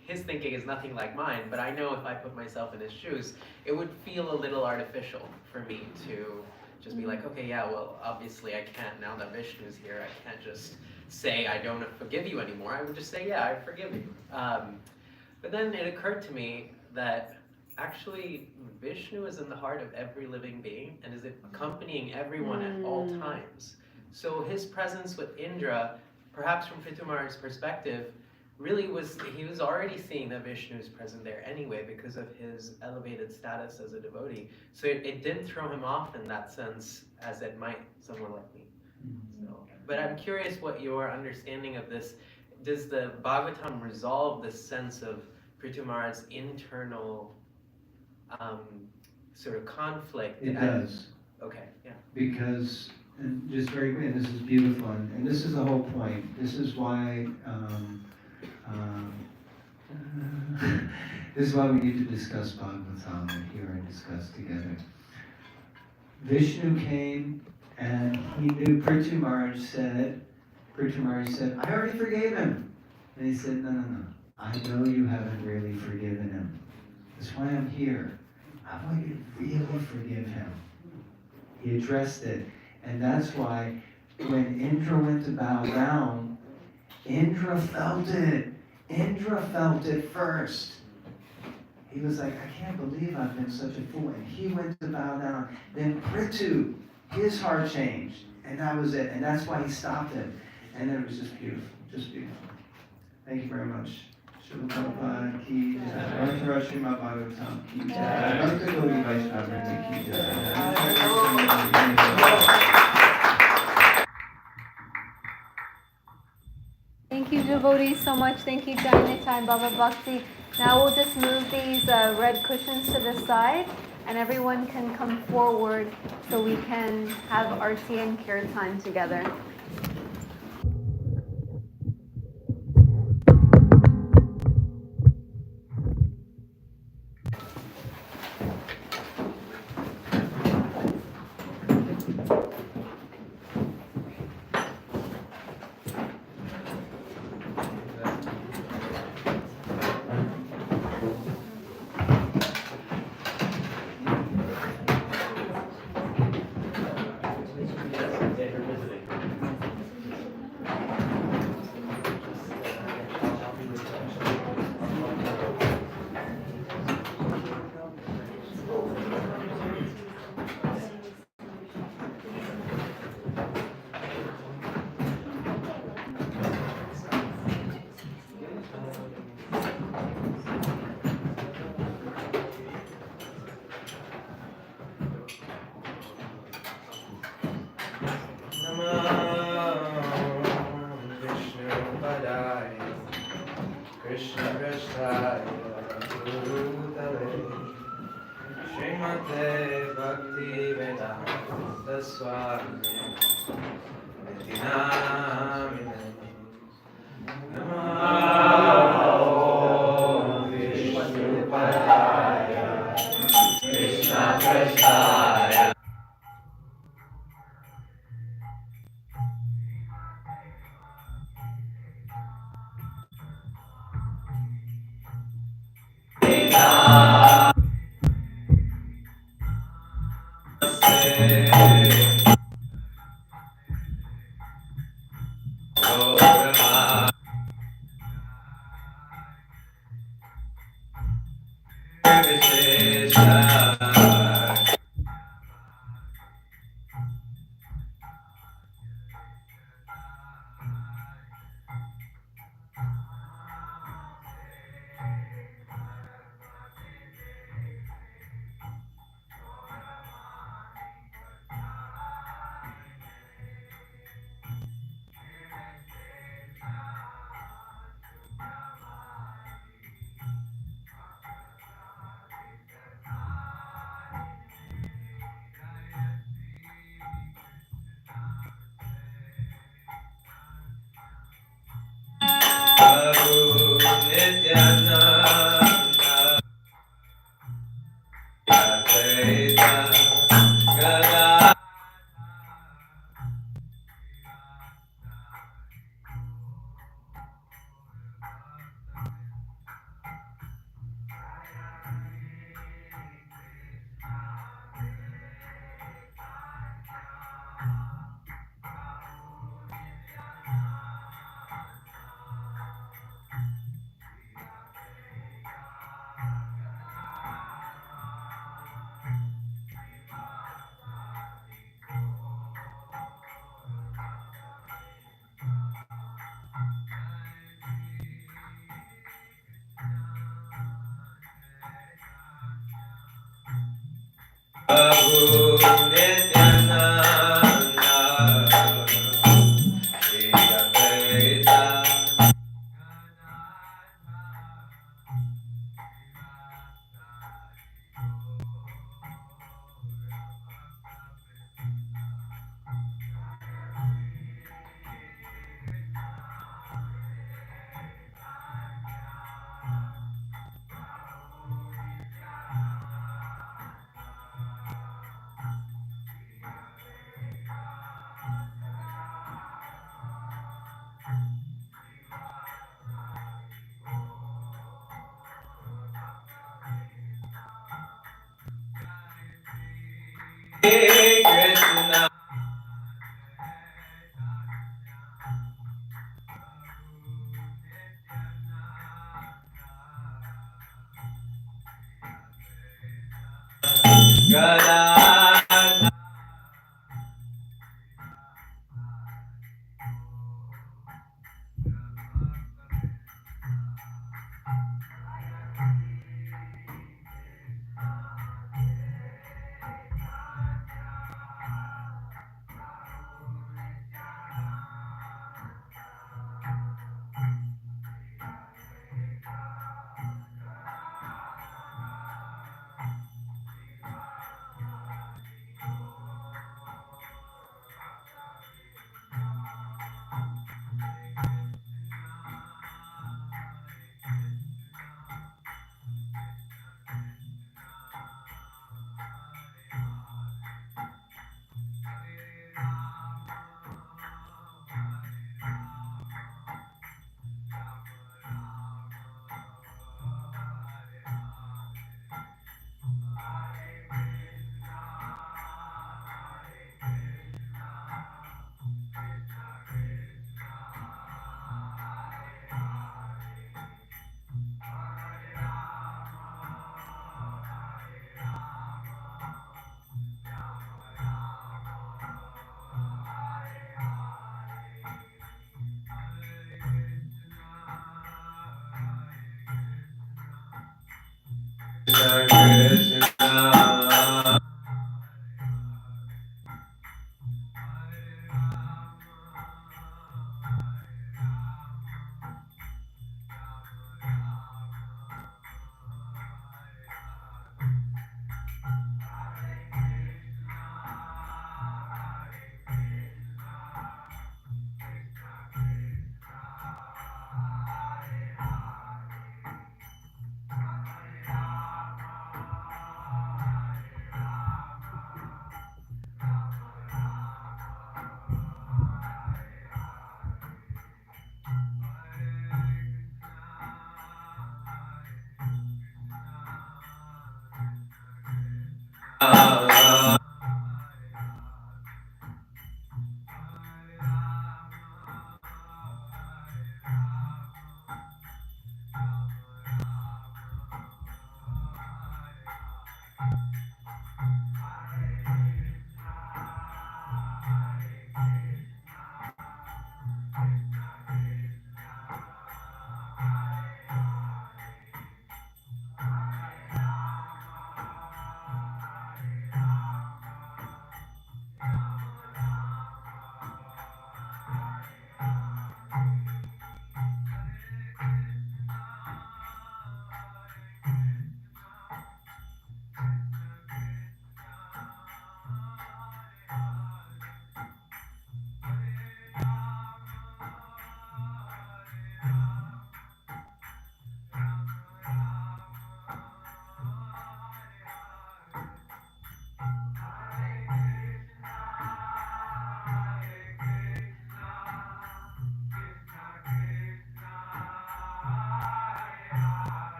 his thinking is nothing like mine, but I know if I put myself in his shoes, it would feel a little artificial for me to just be like, okay, yeah, well, obviously I can't, now that Vishnu's here, I can't just say I don't forgive you anymore. I would just say, yeah, I forgive you. But then it occurred to me that actually Vishnu is in the heart of every living being and is accompanying everyone at all times. So his presence with Indra, perhaps from Prithu Maharaj's perspective, really he was already seeing that Vishnu is present there anyway because of his elevated status as a devotee. So it didn't throw him off in that sense as it might someone like me. So, but I'm curious what your understanding of this, does the Bhagavatam resolve this sense of Prithu Maharaj's internal sort of conflict? It does. Okay, yeah. Because, and just very quick, this is beautiful, and this is the whole point. This is why this is why we need to discuss Bhagavatam here and discuss together. Vishnu came and he knew Prithu Maharaj said, I already forgave him. And he said, no. I know you haven't really forgiven him. That's why I'm here. I want you to really forgive him. He addressed it. And that's why when Indra went to bow down, Indra felt it. Indra felt it first. He was like, I can't believe I've been such a fool. And he went to bow down. Then Prithu, his heart changed. And that was it. And that's why he stopped it. And then it was just beautiful. Just beautiful. Thank you very much. Srila Prabhupada ki jai. Bhakti Srimad Bhagavatam ki jai. Bhakti Gaudiya Vaishnava ki jai. Thank you, devotees, so much. Thank you, Jai Nitai and Bhava Bhakti. Now we'll just move these red cushions to the side, and everyone can come forward so we can have Arti and Kirtan together. Srimate Bhakti Vedanta Swami Nitinamine Namo Vishnu Padaya Krishna Prasthaya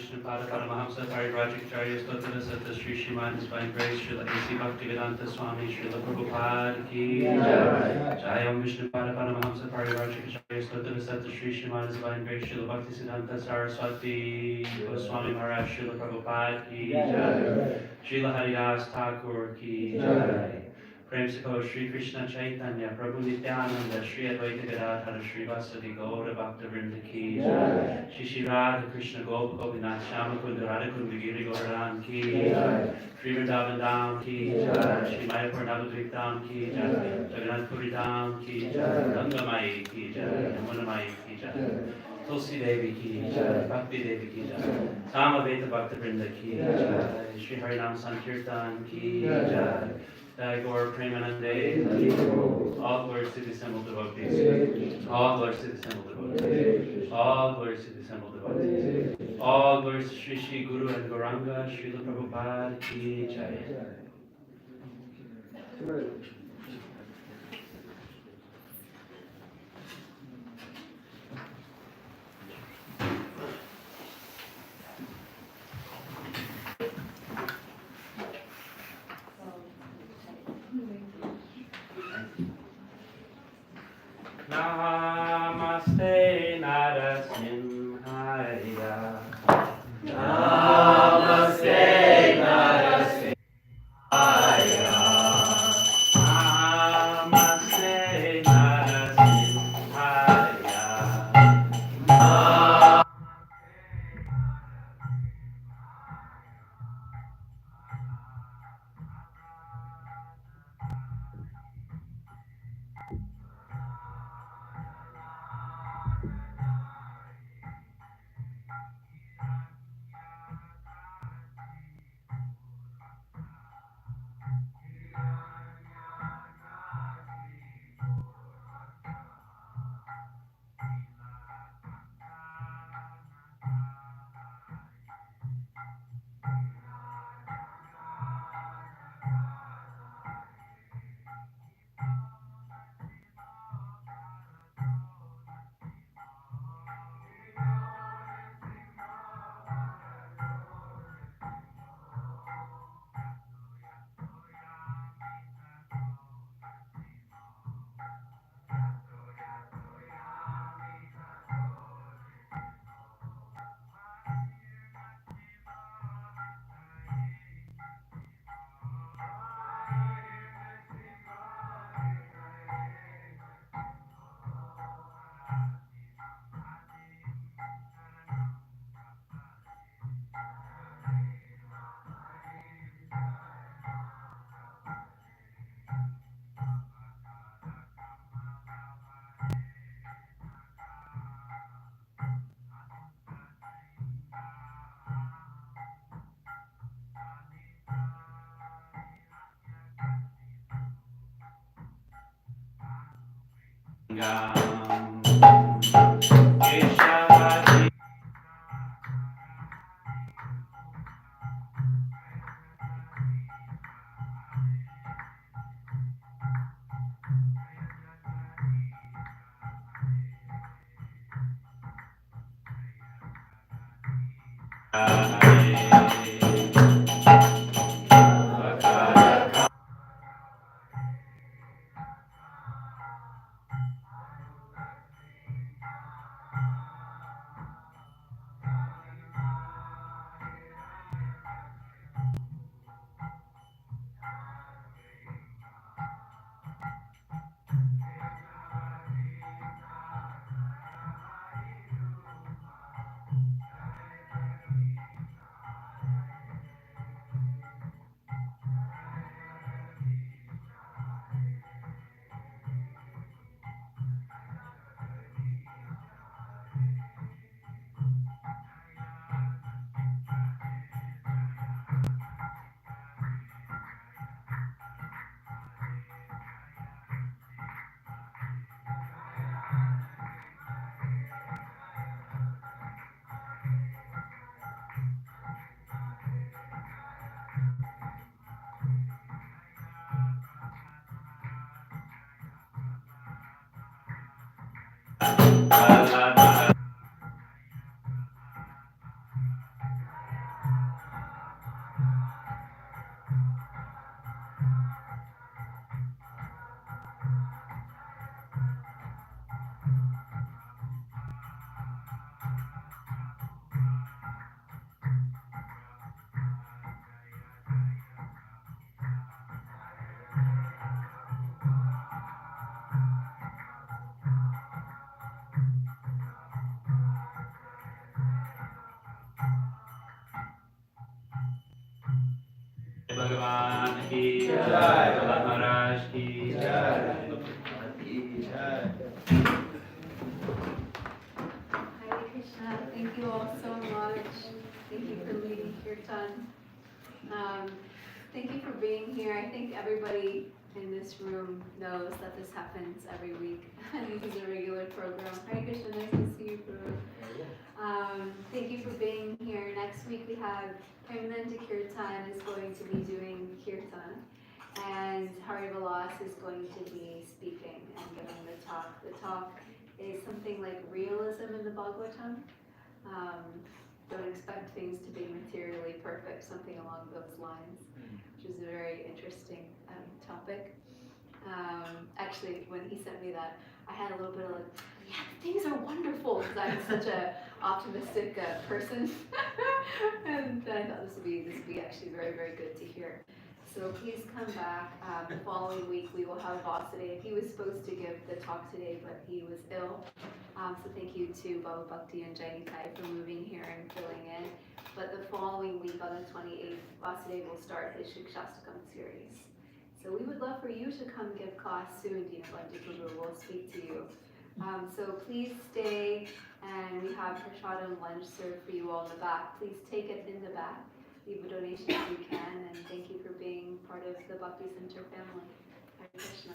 Vishnupada Paramahamsa Parivrajacharya Stotra Satta Sri Sriman Divine Grace Srila A.C. Bhaktivedanta Swami Srila Prabhupada Ki Jai. Jayam Vishnupada Paramahamsa Parivrajacharya Stotra Satta Sri Sriman Divine Grace Srila Bhaktisiddhanta Saraswati Goswami Maharaj Srila Prabhupada Ki Jai. Srila Haridas Thakur Ki Jai. Prem se kho Shri Krishna Chaitanya Prabhu Nityananda Shri Advaita Gadadhara Shri Vasadi Gaura Bhakta Vrinda Ki Jai. Shri Shri Radha Krishna Gopa Gopinath Shama Kunda Radha Kunda Giri Gauradan Ki Jai. Shri Vrindavan Dham Ki Jai. Shri Mayapur Navadvip Dham Ki Jai. Jagannath Puri Dham Ki Jai. Ganga Mai Ki Jai. Yamuna Mai Ki Jai. Tulsi Devi Ki Jai. Bhakti Devi Ki Jai. Samaveta Bhakta Vrinda Ki Jai. Shri Harinam Sankirtan Ki Jai. Jai Gaur Premanande, all glories to the assembled devotees, all glories to the assembled devotees, all glories to the assembled devotees, all glories to Sri Sri Guru and Gauranga, Srila Prabhupada Ki Jai. Namaste Narasimhaya. Namaste Narasimhaya. Namaste Narasimhaya. Bhagavan ki Jai. Bhagavad Maharaj ki Jai. Hare Krishna, thank you all so much. Thank you for leading Kirtan. Thank you for being here. I think everybody in this room knows that this happens every week. This is a regular program. Hare Krishna, nice to see you, Guru. Thank you for being here. Next week we have Premananda Kirtan is going to be doing Kirtan, and Hari Vilas is going to be speaking and giving the talk. The talk is something like realism in the Bhagavatam. Don't expect things to be materially perfect, something along those lines, which is a very interesting topic. Actually, when he sent me that, I had a little bit of like, yeah, things are wonderful, because I'm such an optimistic person. And I thought this would be actually very, very good to hear. So please come back. The following week we will have Vasudev. He was supposed to give the talk today, but he was ill. So thank you to Bhava, Bhakti and Nitai for moving here and filling in. But the following week on the 28th, Vasudev will start his Shikshastakam series. So we would love for you to come give class soon, Dinabandhu Guru. We'll speak to you. So please stay, and we have prasadam lunch served for you all in the back. Please take it in the back. Leave a donation if you can, and thank you for being part of the Bhakti Center family. Hare Krishna.